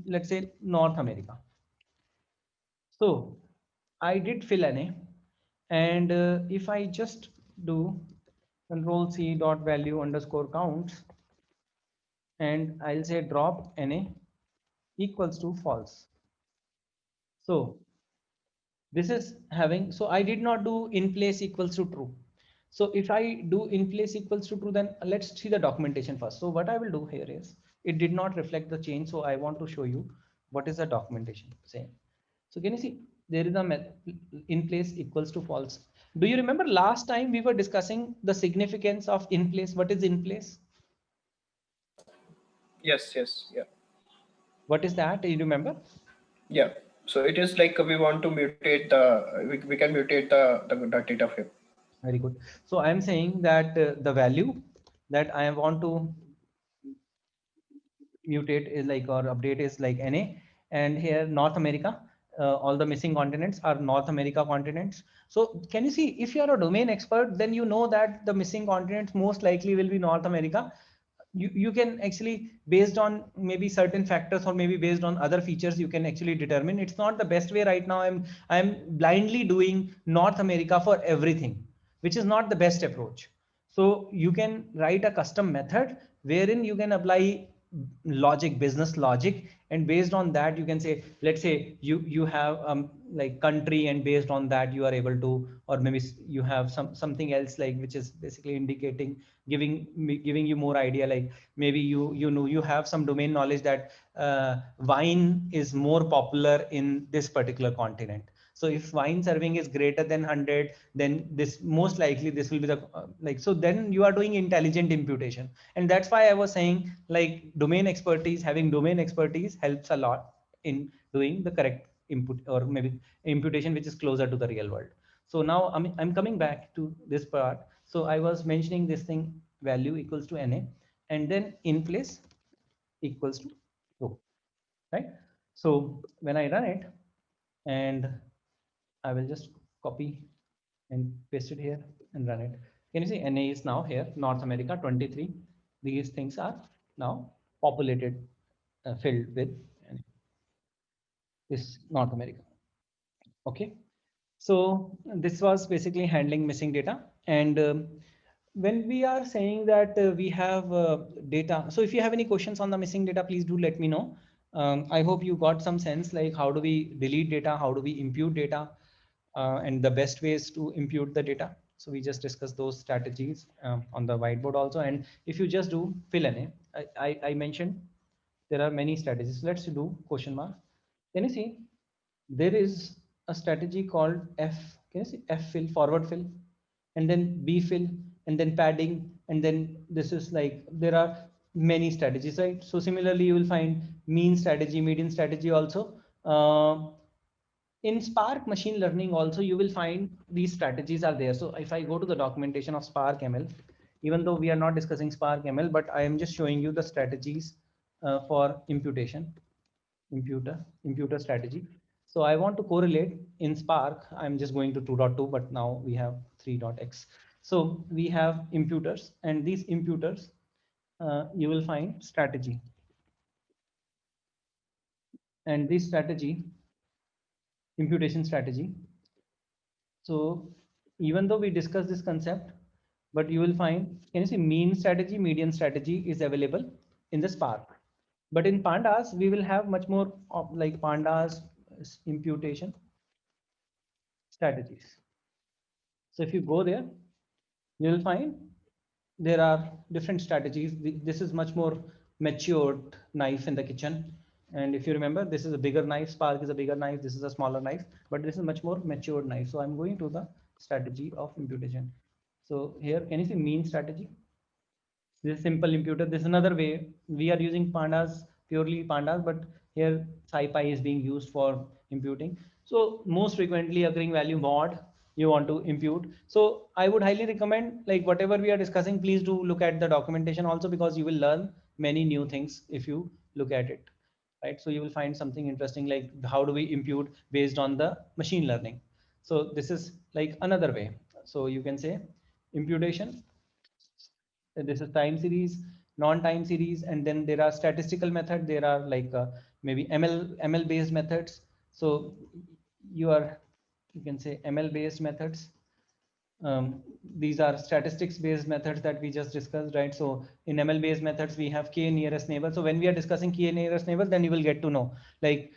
let's say, North America. So I did fill NA, and if I just do control C dot value underscore counts, and I'll say drop NA equals to false. So this is having, so I did not do in place equals to true. So if I do in place equals to true, then let's see the documentation first. So what I will do here is, it did not reflect the change. So I want to show you what is the documentation saying. So can you see there is a in place equals to false. Do you remember last time we were discussing the significance of in place? What is in place? Yes, yes, yeah. What is that? Do you remember? Yeah. So it is like we want to mutate we can mutate the data frame. Very good. So I am saying that the value that I want to mutate is like, or update is like NA, and here North America, all the missing continents are North America continents. So can you see, if you are a domain expert, then you know that the missing continents most likely will be North America. You can actually, based on maybe certain factors, or maybe based on other features, you can actually determine. It's not the best way right now. I'm blindly doing North America for everything, which is not the best approach. So you can write a custom method wherein you can apply logic, business logic, and based on that you can say, let's say you have like country, and based on that you are able to, or maybe you have something else, like, which is basically indicating, giving you more idea, like maybe you know, you have some domain knowledge that wine is more popular in this particular continent. So if wine serving is greater than 100, then this most likely this will be the like, so then you are doing intelligent imputation. And that's why I was saying, like, having domain expertise helps a lot in doing the correct input, or maybe imputation which is closer to the real world. So now I'm coming back to this part. So I was mentioning this thing, value equals to NA, and then in place equals to true, right? So when I run it, and I will just copy and paste it here and run it. Can you see NA is now here, North America 23. These things are now populated, filled with this North America. Okay. So this was basically handling missing data. And when we are saying that we have data, so if you have any questions on the missing data, please do let me know. I hope you got some sense, like how do we delete data, how do we impute data, and the best ways to impute the data. So we just discussed those strategies on the whiteboard also. And if you just do fill NA, I mentioned there are many strategies. Let's do question mark. Can you see there is a strategy called F? Can you see F fill, forward fill, and then B fill, and then padding, and then this is like, there are many strategies, right? So similarly, you will find mean strategy, median strategy also. In Spark machine learning also, you will find these strategies are there. So if I go to the documentation of Spark ML, even though we are not discussing Spark ML, but I am just showing you the strategies for imputation, imputer strategy. So I want to correlate in Spark. I'm just going to 2.2, but now we have 3.x. So we have imputers, and these imputers, you will find strategy. And this strategy, imputation strategy. So even though we discuss this concept, but you will find, can you see mean strategy, median strategy is available in the Spark. But in Pandas, we will have much more of like Pandas imputation strategies. So if you go there, you will find there are different strategies. This is much more matured knife in the kitchen. And if you remember, this is a bigger knife, Spark is a bigger knife, this is a smaller knife, but this is much more matured knife. So I'm going to the strategy of imputation. So here, can you see mean strategy? This is simple imputer. This is another way. We are using pandas, purely pandas, but here SciPy is being used for imputing. So most frequently occurring value mod you want to impute. So I would highly recommend, like whatever we are discussing, please do look at the documentation also, because you will learn many new things if you look at it, right? So you will find something interesting, like how do we impute based on the machine learning. So this is like another way. So you can say imputation. This is time series, non-time series, and then there are statistical method. There are like maybe ML based methods. So you can say ML based methods. These are statistics based methods that we just discussed, right? So in ML based methods we have k nearest neighbor. So when we are discussing k nearest neighbor, then you will get to know, like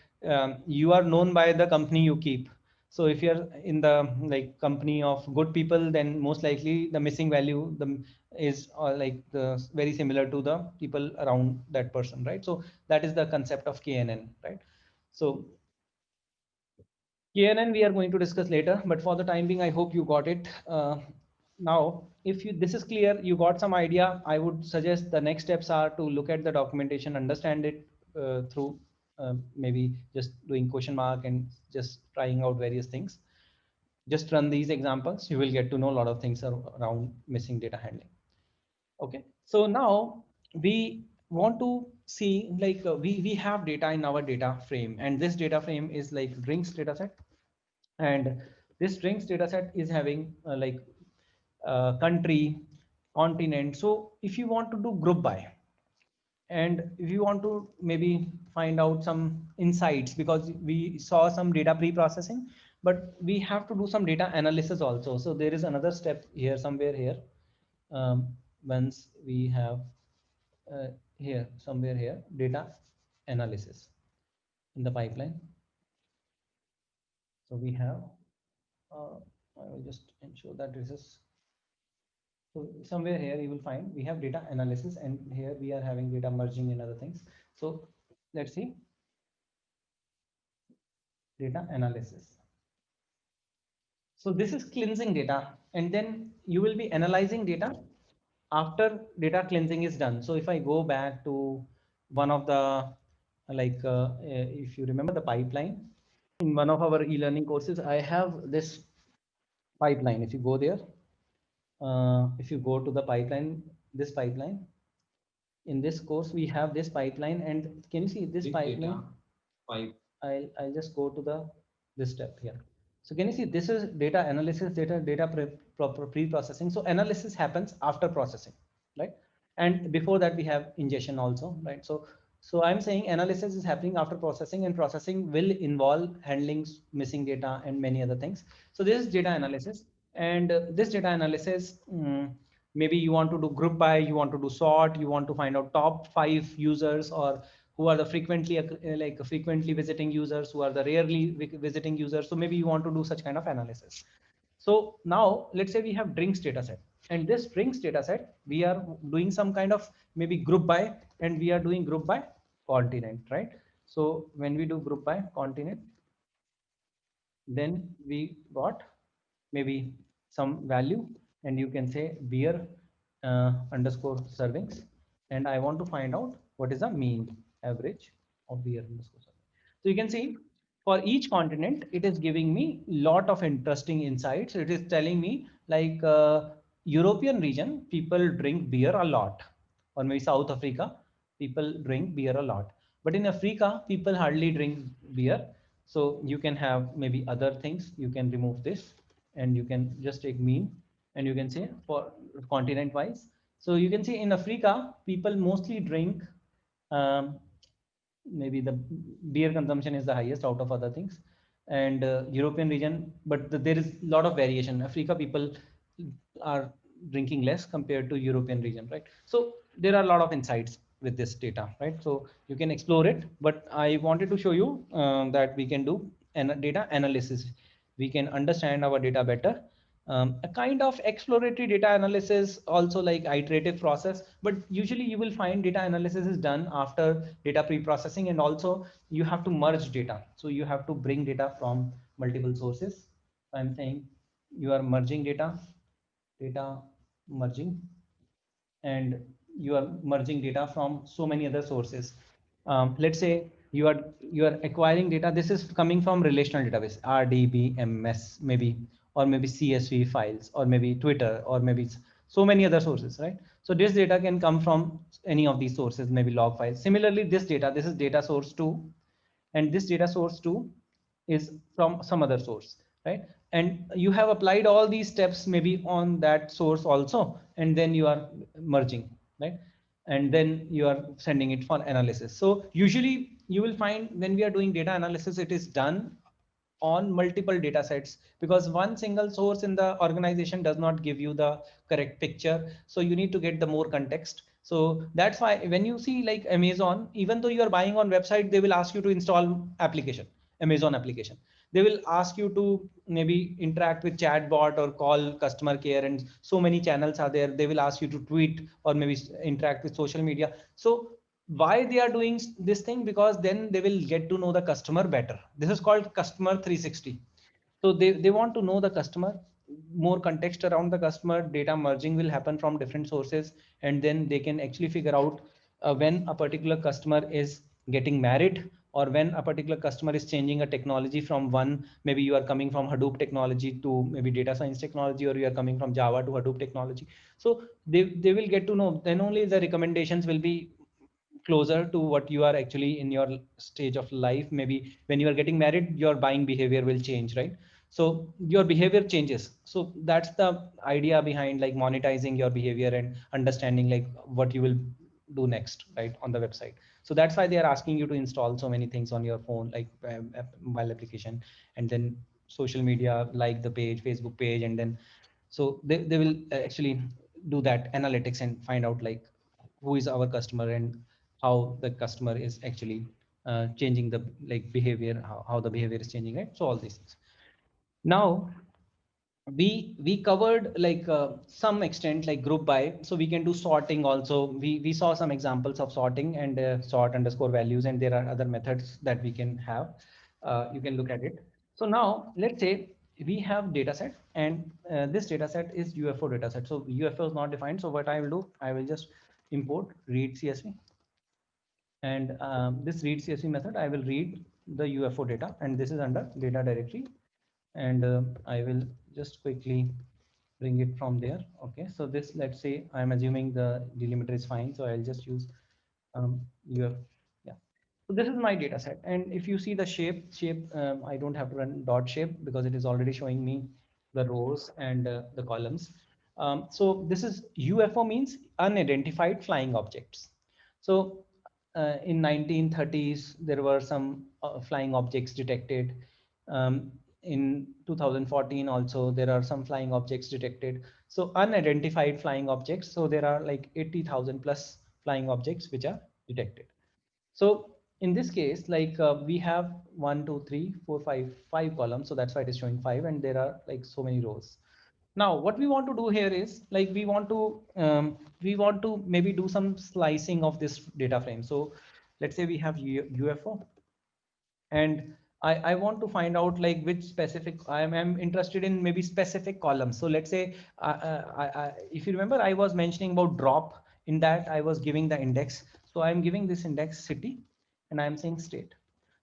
you are known by the company you keep. So if you're in the like company of good people, then most likely the missing value is like very similar to the people around that person, right? So that is the concept of KNN, right? So KNN we are going to discuss later, but for the time being, I hope you got it. Now, if you this is clear, you got some idea, I would suggest the next steps are to look at the documentation, understand it through maybe just doing question mark and just trying out various things. Just run these examples, you will get to know a lot of things around missing data handling. Okay, so now we want to see, like we have data in our data frame, and this data frame is like drinks data set, and this drinks data set is having like country, continent. So if you want to do group by, and if you want to maybe find out some insights, because we saw some data pre-processing, but we have to do some data analysis also. So there is another step here, somewhere here. Once we have here, somewhere here, data analysis in the pipeline. So we have, I will just ensure that this is, so somewhere here you will find we have data analysis, and here we are having data merging and other things. So let's see data analysis. So this is cleansing data, and then you will be analyzing data after data cleansing is done. So if I go back to one of the, like if you remember the pipeline in one of our e-learning courses, I have this pipeline. If you go there, if you go to the pipeline, this pipeline, in this course we have this pipeline, and can you see this big pipeline? I'll just go to the this step here. So can you see this is data analysis, data pre-processing. So analysis happens after processing, right? And before that we have ingestion also, right? So I'm saying analysis is happening after processing, and processing will involve handling missing data and many other things. So this is data analysis, and this data analysis, maybe you want to do group by, you want to do sort, you want to find out top 5 users, or who are the frequently visiting users, who are the rarely visiting users. So maybe you want to do such kind of analysis. So now let's say we have drinks data set, and this drinks data set we are doing some kind of maybe group by, and we are doing group by continent, right? So when we do group by continent, then we got maybe some value, and you can say beer underscore servings, and I want to find out what is the mean average of beer underscore servings. So you can see for each continent it is giving me lot of interesting insights. It is telling me like European region people drink beer a lot, or maybe South Africa people drink beer a lot, but in Africa people hardly drink beer. So you can have maybe other things, you can remove this, and you can just take mean, and you can say for continent wise. So you can see in Africa people mostly drink, um, maybe the beer consumption is the highest out of other things, and European region, but there is a lot of variation. Africa people are drinking less compared to European region, right? So there are a lot of insights with this data, right? So you can explore it, but I wanted to show you that we can do data analysis. We can understand our data better. A kind of exploratory data analysis, also like iterative process, but usually you will find data analysis is done after data pre-processing, and also you have to merge data. So you have to bring data from multiple sources. I'm saying you are merging data, data merging, and you are merging data from so many other sources. Let's say you are acquiring data. This is coming from relational database, RDBMS maybe, or maybe CSV files, or maybe Twitter, or maybe so many other sources, right? So this data can come from any of these sources, maybe log files. Similarly, this data, this is data source 2, and this data source 2 is from some other source, right? And you have applied all these steps maybe on that source also, and then you are merging, right? And then you are sending it for analysis. So usually you will find when we are doing data analysis, it is done on multiple data sets, because one single source in the organization does not give you the correct picture. So you need to get the more context. So that's why when you see like Amazon, even though you are buying on website, they will ask you to install application, Amazon application. They will ask you to maybe interact with chatbot or call customer care, and so many channels are there. They will ask you to tweet or maybe interact with social media. So why they are doing this thing? Because then they will get to know the customer better. This is called customer 360. So they want to know the customer, more context around the customer. Data merging will happen from different sources, and then they can actually figure out when a particular customer is getting married, or when a particular customer is changing a technology from one, maybe you are coming from Hadoop technology to maybe data science technology, or you are coming from Java to Hadoop technology. So they will get to know, then only the recommendations will be closer to what you are actually in your stage of life. Maybe when you are getting married, your buying behavior will change, right? So your behavior changes. So that's the idea behind like monetizing your behavior and understanding like what you will do next, right, on the website. So that's why they are asking you to install so many things on your phone, like mobile application, and then social media, like the page, Facebook page, and then so they will actually do that analytics and find out like who is our customer and how the customer is actually changing the like behavior, how the behavior is changing, right? So all these things. Now we covered like some extent like group by, so we can do sorting also. We saw some examples of sorting and sort underscore values, and there are other methods that we can have. You can look at it. So now let's say we have data set, and this data set is UFO data set. So UFO is not defined. So what I will do, I will just import read CSV, and this read CSV method, I will read the UFO data, and this is under data directory, and I will just quickly bring it from there. Okay, so this, let's say I'm assuming the delimiter is fine, so I'll just use UF. Yeah, so this is my data set, and if you see the shape, I don't have to run dot shape because it is already showing me the rows and the columns. So this is UFO, means unidentified flying objects. So in 1930s, there were some flying objects detected. In 2014 also, there are some flying objects detected. So unidentified flying objects. So there are like 80,000 plus flying objects which are detected. So in this case, like we have 1, 2, 3, 4, 5 columns. So that's why it is showing 5, and there are like so many rows. Now what we want to do here is like we want to maybe do some slicing of this data frame. So let's say we have UFO, and I want to find out like which specific I'm interested in, maybe specific columns. So let's say if you remember, I was mentioning about drop. In that I was giving the index. So I'm giving this index city, and I'm saying state.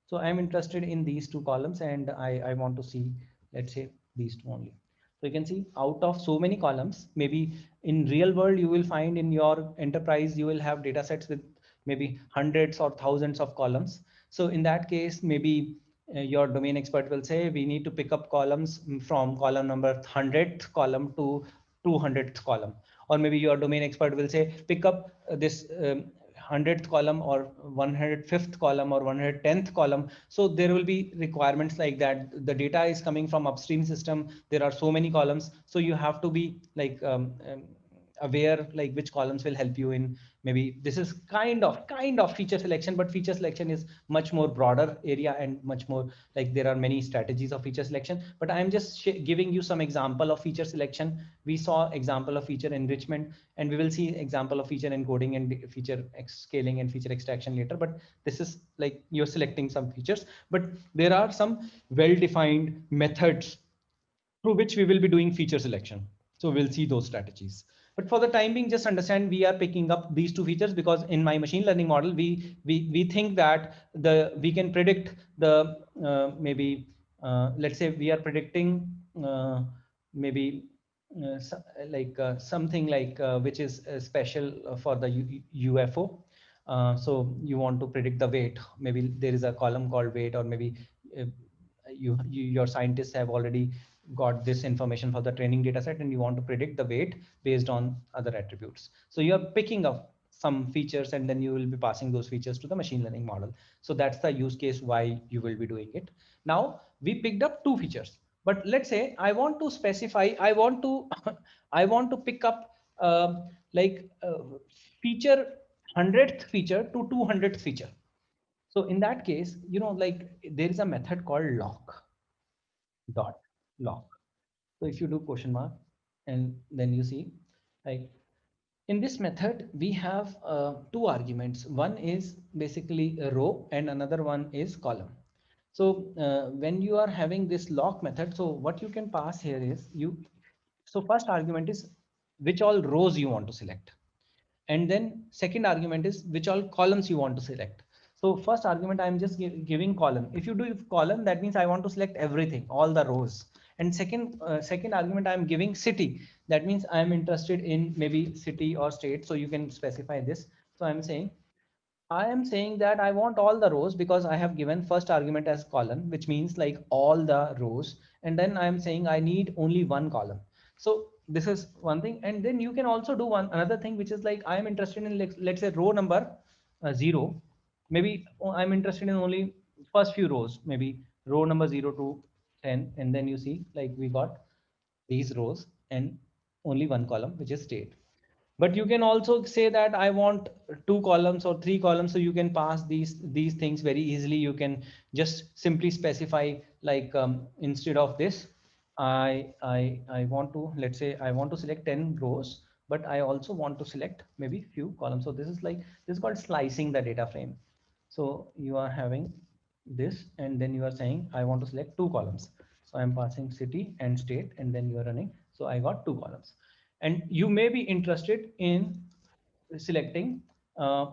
So I'm interested in these two columns, and I want to see, let's say, these two only. So you can see out of so many columns, maybe in real world, you will find in your enterprise, you will have data sets with maybe hundreds or thousands of columns. So in that case, maybe your domain expert will say, we need to pick up columns from column number 100th column to 200th column. Or maybe your domain expert will say, pick up this 100th column or 105th column or 110th column. So there will be requirements like that. The data is coming from upstream system. There are so many columns. So you have to be like aware like which columns will help you in, maybe this is kind of feature selection, but feature selection is much more broader area and much more like there are many strategies of feature selection. But I'm just giving you some example of feature selection. We saw example of feature enrichment, and we will see example of feature encoding and feature scaling and feature extraction later. But this is like you're selecting some features, but there are some well-defined methods through which we will be doing feature selection. So we'll see those strategies. But for the time being, just understand we are picking up these two features because in my machine learning model, we think that we can predict the maybe let's say we are predicting maybe something like which is special for the UFO. So you want to predict the weight. Maybe there is a column called weight, or maybe uh, your scientists have already got this information for the training data set and you want to predict the weight based on other attributes. So you're picking up some features and then you will be passing those features to the machine learning model. So that's the use case why you will be doing it. Now we picked up two features, but let's say I want to specify, I want to I want to pick up feature 100th feature to 200th feature. So in that case, like there is a method called lock. So if you do question mark and then you see, like in this method, we have two arguments. One is basically a row and another one is column. So when you are having this lock method, so what you can pass here is so first argument is which all rows you want to select. And then second argument is which all columns you want to select. So first argument, I'm just giving column. If you do column, that means I want to select everything, all the rows. And second argument, I'm giving city. That means I'm interested in maybe city or state. So you can specify this. So I am saying that I want all the rows because I have given first argument as column, which means like all the rows. And then I'm saying I need only one column. So this is one thing. And then you can also do another thing, which is like I'm interested in, let's say row number 0. Maybe I'm interested in only first few rows, maybe row number 0 to 10. And then you see like we got these rows and only one column, which is state. But you can also say that I want 2 columns or 3 columns. So you can pass these things very easily. You can just simply specify like instead of this, I want to, let's say I want to select 10 rows, but I also want to select maybe few columns. So this is called slicing the data frame. So you are having this, and then you are saying I want to select 2 columns. So I'm passing city and state, and then you are running. So I got 2 columns. And you may be interested in selecting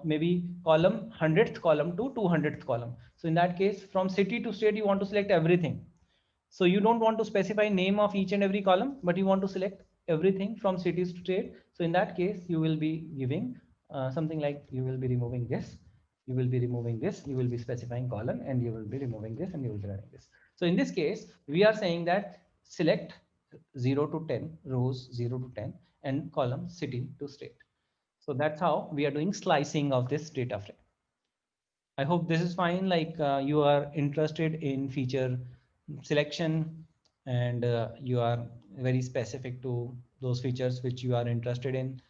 maybe column 100th column to 200th column. So in that case, from city to state, you want to select everything. So you don't want to specify name of each and every column, but you want to select everything from cities to state. So in that case, you will be giving something like you will be removing this, you will be removing this, you will be specifying column, and you will be removing this, and you will be running this. So in this case, we are saying that select 0 to 10 rows, 0 to 10, and column city to state. So that's how we are doing slicing of this data frame. I hope this is fine. Like you are interested in feature selection, and you are very specific to those features which you are interested in.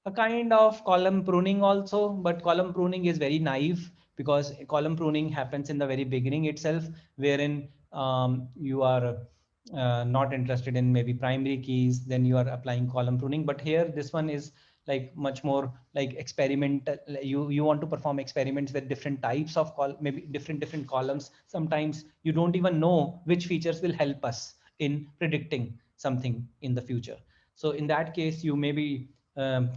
A kind of column pruning also, but column pruning is very naive because column pruning happens in the very beginning itself, wherein you are not interested in maybe primary keys, then you are applying column pruning. But here, this one is like much more like experimental. You want to perform experiments with different types of maybe different columns. Sometimes you don't even know which features will help us in predicting something in the future. So in that case, you may be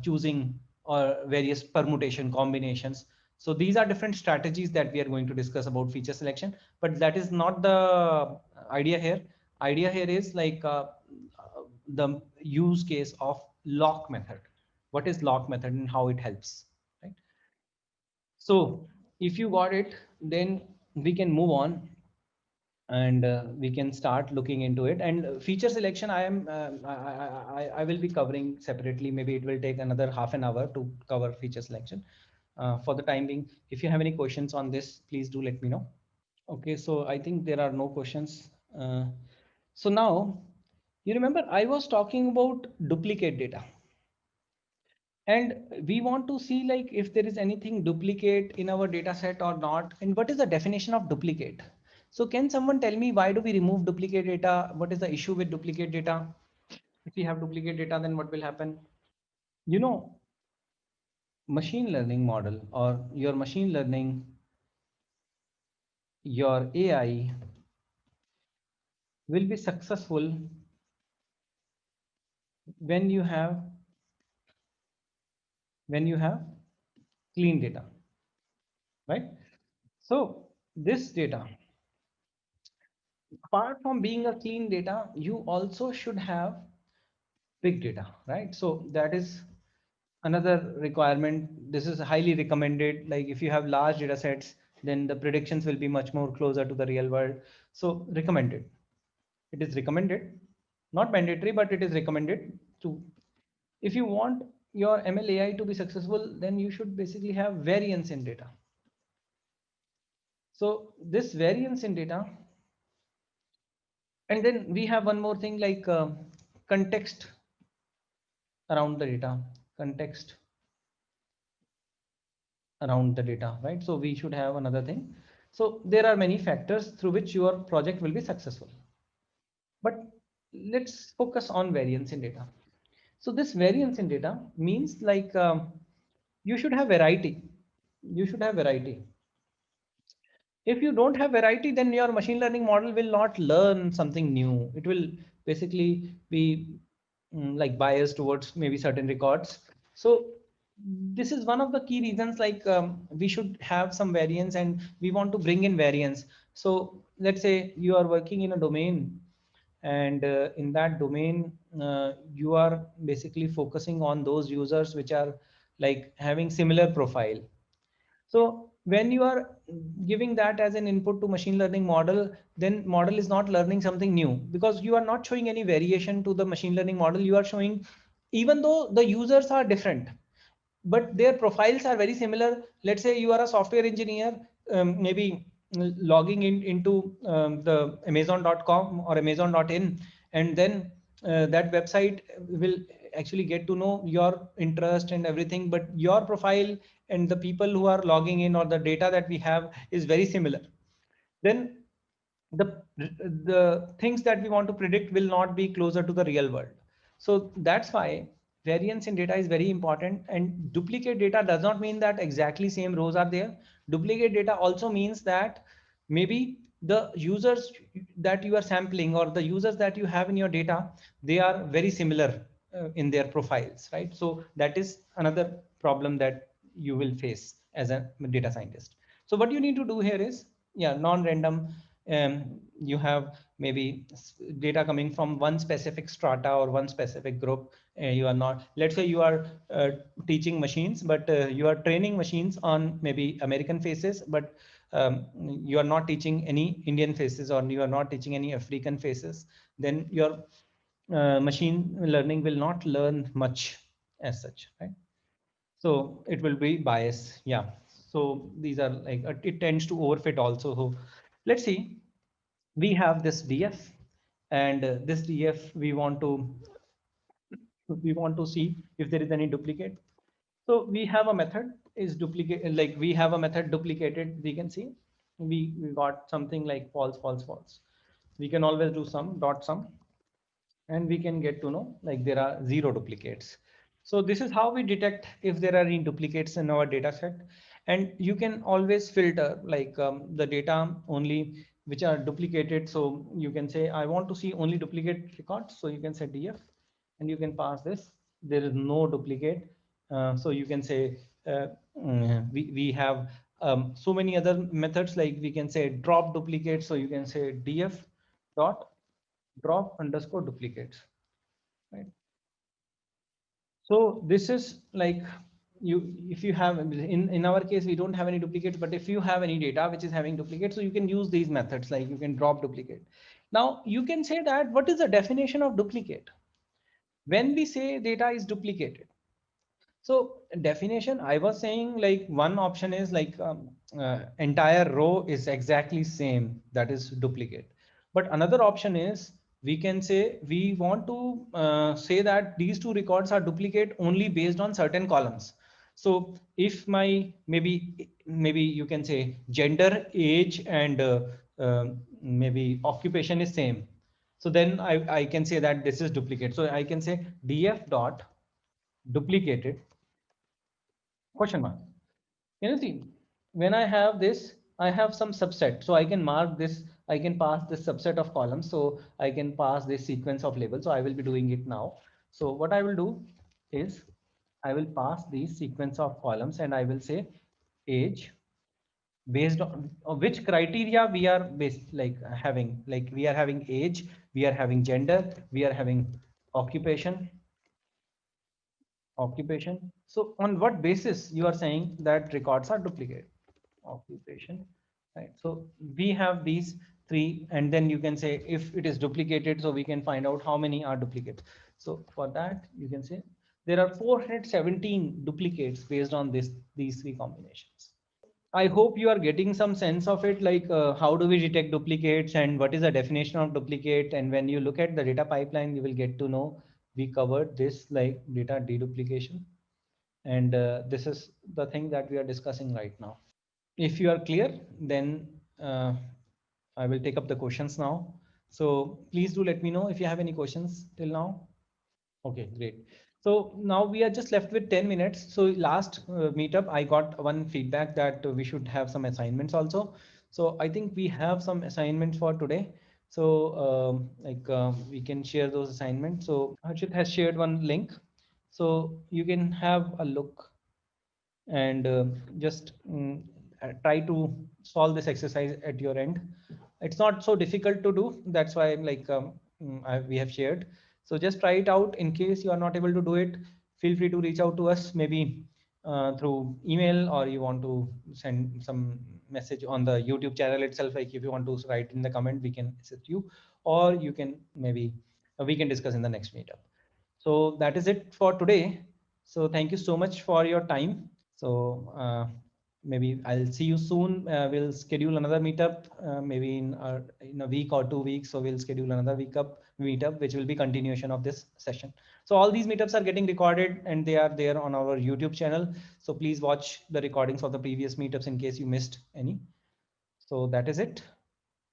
choosing or various permutation combinations. So these are different strategies that we are going to discuss about feature selection, but that is not the idea here. Idea here is like the use case of lock method. What is lock method and how it helps, right? So if you got it, then we can move on, and we can start looking into it. And feature selection, I will be covering separately. Maybe it will take another half an hour to cover feature selection. For the time being, if you have any questions on this, please do let me know. Okay, so I think there are no questions. So now, you remember I was talking about duplicate data, and we want to see like if there is anything duplicate in our data set or not, and what is the definition of duplicate. So can someone tell me why do we remove duplicate data? What is the issue with duplicate data? If we have duplicate data, then what will happen? You know, machine learning model or your machine learning, your AI will be successful when you have clean data, right? So this data, apart from being a clean data, you also should have big data, right? So that is another requirement. This is highly recommended. Like if you have large data sets, then the predictions will be much more closer to the real world. So recommended. It is recommended, not mandatory, but it is recommended to. If you want your ML AI to be successful, then you should basically have variance in data. So this variance in data, and then we have one more thing like context around the data, context around the data, right? So we should have another thing. So there are many factors through which your project will be successful. But let's focus on variance in data. So this variance in data means like you should have variety. You should have variety. If you don't have variety, then your machine learning model will not learn something new. It will basically be like biased towards maybe certain records. So this is one of the key reasons, like we should have some variance and we want to bring in variance. So let's say you are working in a domain, and in that domain you are basically focusing on those users which are like having similar profile. So when you are giving that as an input to machine learning model, then model is not learning something new, because you are not showing any variation to the machine learning model. You are showing, even though the users are different, but their profiles are very similar. Let's say you are a software engineer, maybe logging into the amazon.com or amazon.in, and then that website will actually get to know your interest and everything, but your profile and the people who are logging in or the data that we have is very similar. Then the things that we want to predict will not be closer to the real world. So that's why variance in data is very important. And duplicate data does not mean that exactly same rows are there. Duplicate data also means that maybe the users that you are sampling or the users that you have in your data, they are very similar in their profiles, right? So that is another problem that you will face as a data scientist. So what you need to do here is, yeah, non-random. You have maybe data coming from one specific strata or one specific group. You are not, let's say you are teaching machines, but you are training machines on maybe American faces, but you are not teaching any Indian faces, or you are not teaching any African faces. Then your machine learning will not learn much as such, right? So it will be bias. Yeah. So these are like it tends to overfit also. So let's see, we have this DF, and this DF we want to see if there is any duplicate. So we have a method is duplicate, like we have a method duplicated. We can see we got something like false, false, false. We can always do some dot sum, and we can get to know like there are 0 duplicates. So this is how we detect if there are any duplicates in our data set. And you can always filter like the data only which are duplicated. So you can say I want to see only duplicate records, so you can say DF, and you can pass this, there is no duplicate. So you can say we have so many other methods, like we can say drop duplicate, so you can say DF dot drop underscore duplicates, right? So this is like, you, if you have, in our case we don't have any duplicates, but if you have any data which is having duplicates, so you can use these methods, like you can drop duplicate. Now you can say that what is the definition of duplicate when we say data is duplicated. So definition, I was saying like one option is like entire row is exactly same, that is duplicate. But another option is we can say we want to say that these two records are duplicate only based on certain columns. So if my maybe you can say gender, age, and maybe occupation is same. So then I can say that this is duplicate. So I can say df dot duplicated question mark. You see, when I have this, I have some subset. So I can mark this, I can pass this subset of columns. So I can pass this sequence of labels. So I will be doing it now. So what I will do is I will pass these sequence of columns and I will say age based on which criteria we are based like we are having age, we are having gender, we are having occupation. So on what basis you are saying that records are duplicate? Occupation, right? So we have these three, and then you can say if it is duplicated, so we can find out how many are duplicates. So for that, you can say there are 417 duplicates based on these three combinations. I hope you are getting some sense of it, like how do we detect duplicates and what is the definition of duplicate. And when you look at the data pipeline, you will get to know we covered this like data deduplication. And this is the thing that we are discussing right now. If you are clear, then I will take up the questions now. So please do let me know if you have any questions till now. Okay, great. So now we are just left with 10 minutes. So last meetup, I got one feedback that we should have some assignments also. So I think we have some assignments for today. So we can share those assignments. So Harshit has shared one link. So you can have a look and just try to solve this exercise at your end. It's not so difficult to do. That's why we have shared. So just try it out. In case you are not able to do it, feel free to reach out to us, maybe through email, or you want to send some message on the YouTube channel itself. Like if you want to write in the comment, we can assist you, or you can maybe we can discuss in the next meetup. So that is it for today. So thank you so much for your time. So maybe I'll see you soon. We'll schedule another meetup, maybe in a week or 2 weeks. So we'll schedule another meetup, which will be continuation of this session. So all these meetups are getting recorded and they are there on our YouTube channel. So please watch the recordings of the previous meetups in case you missed any. So that is it.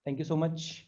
Thank you so much.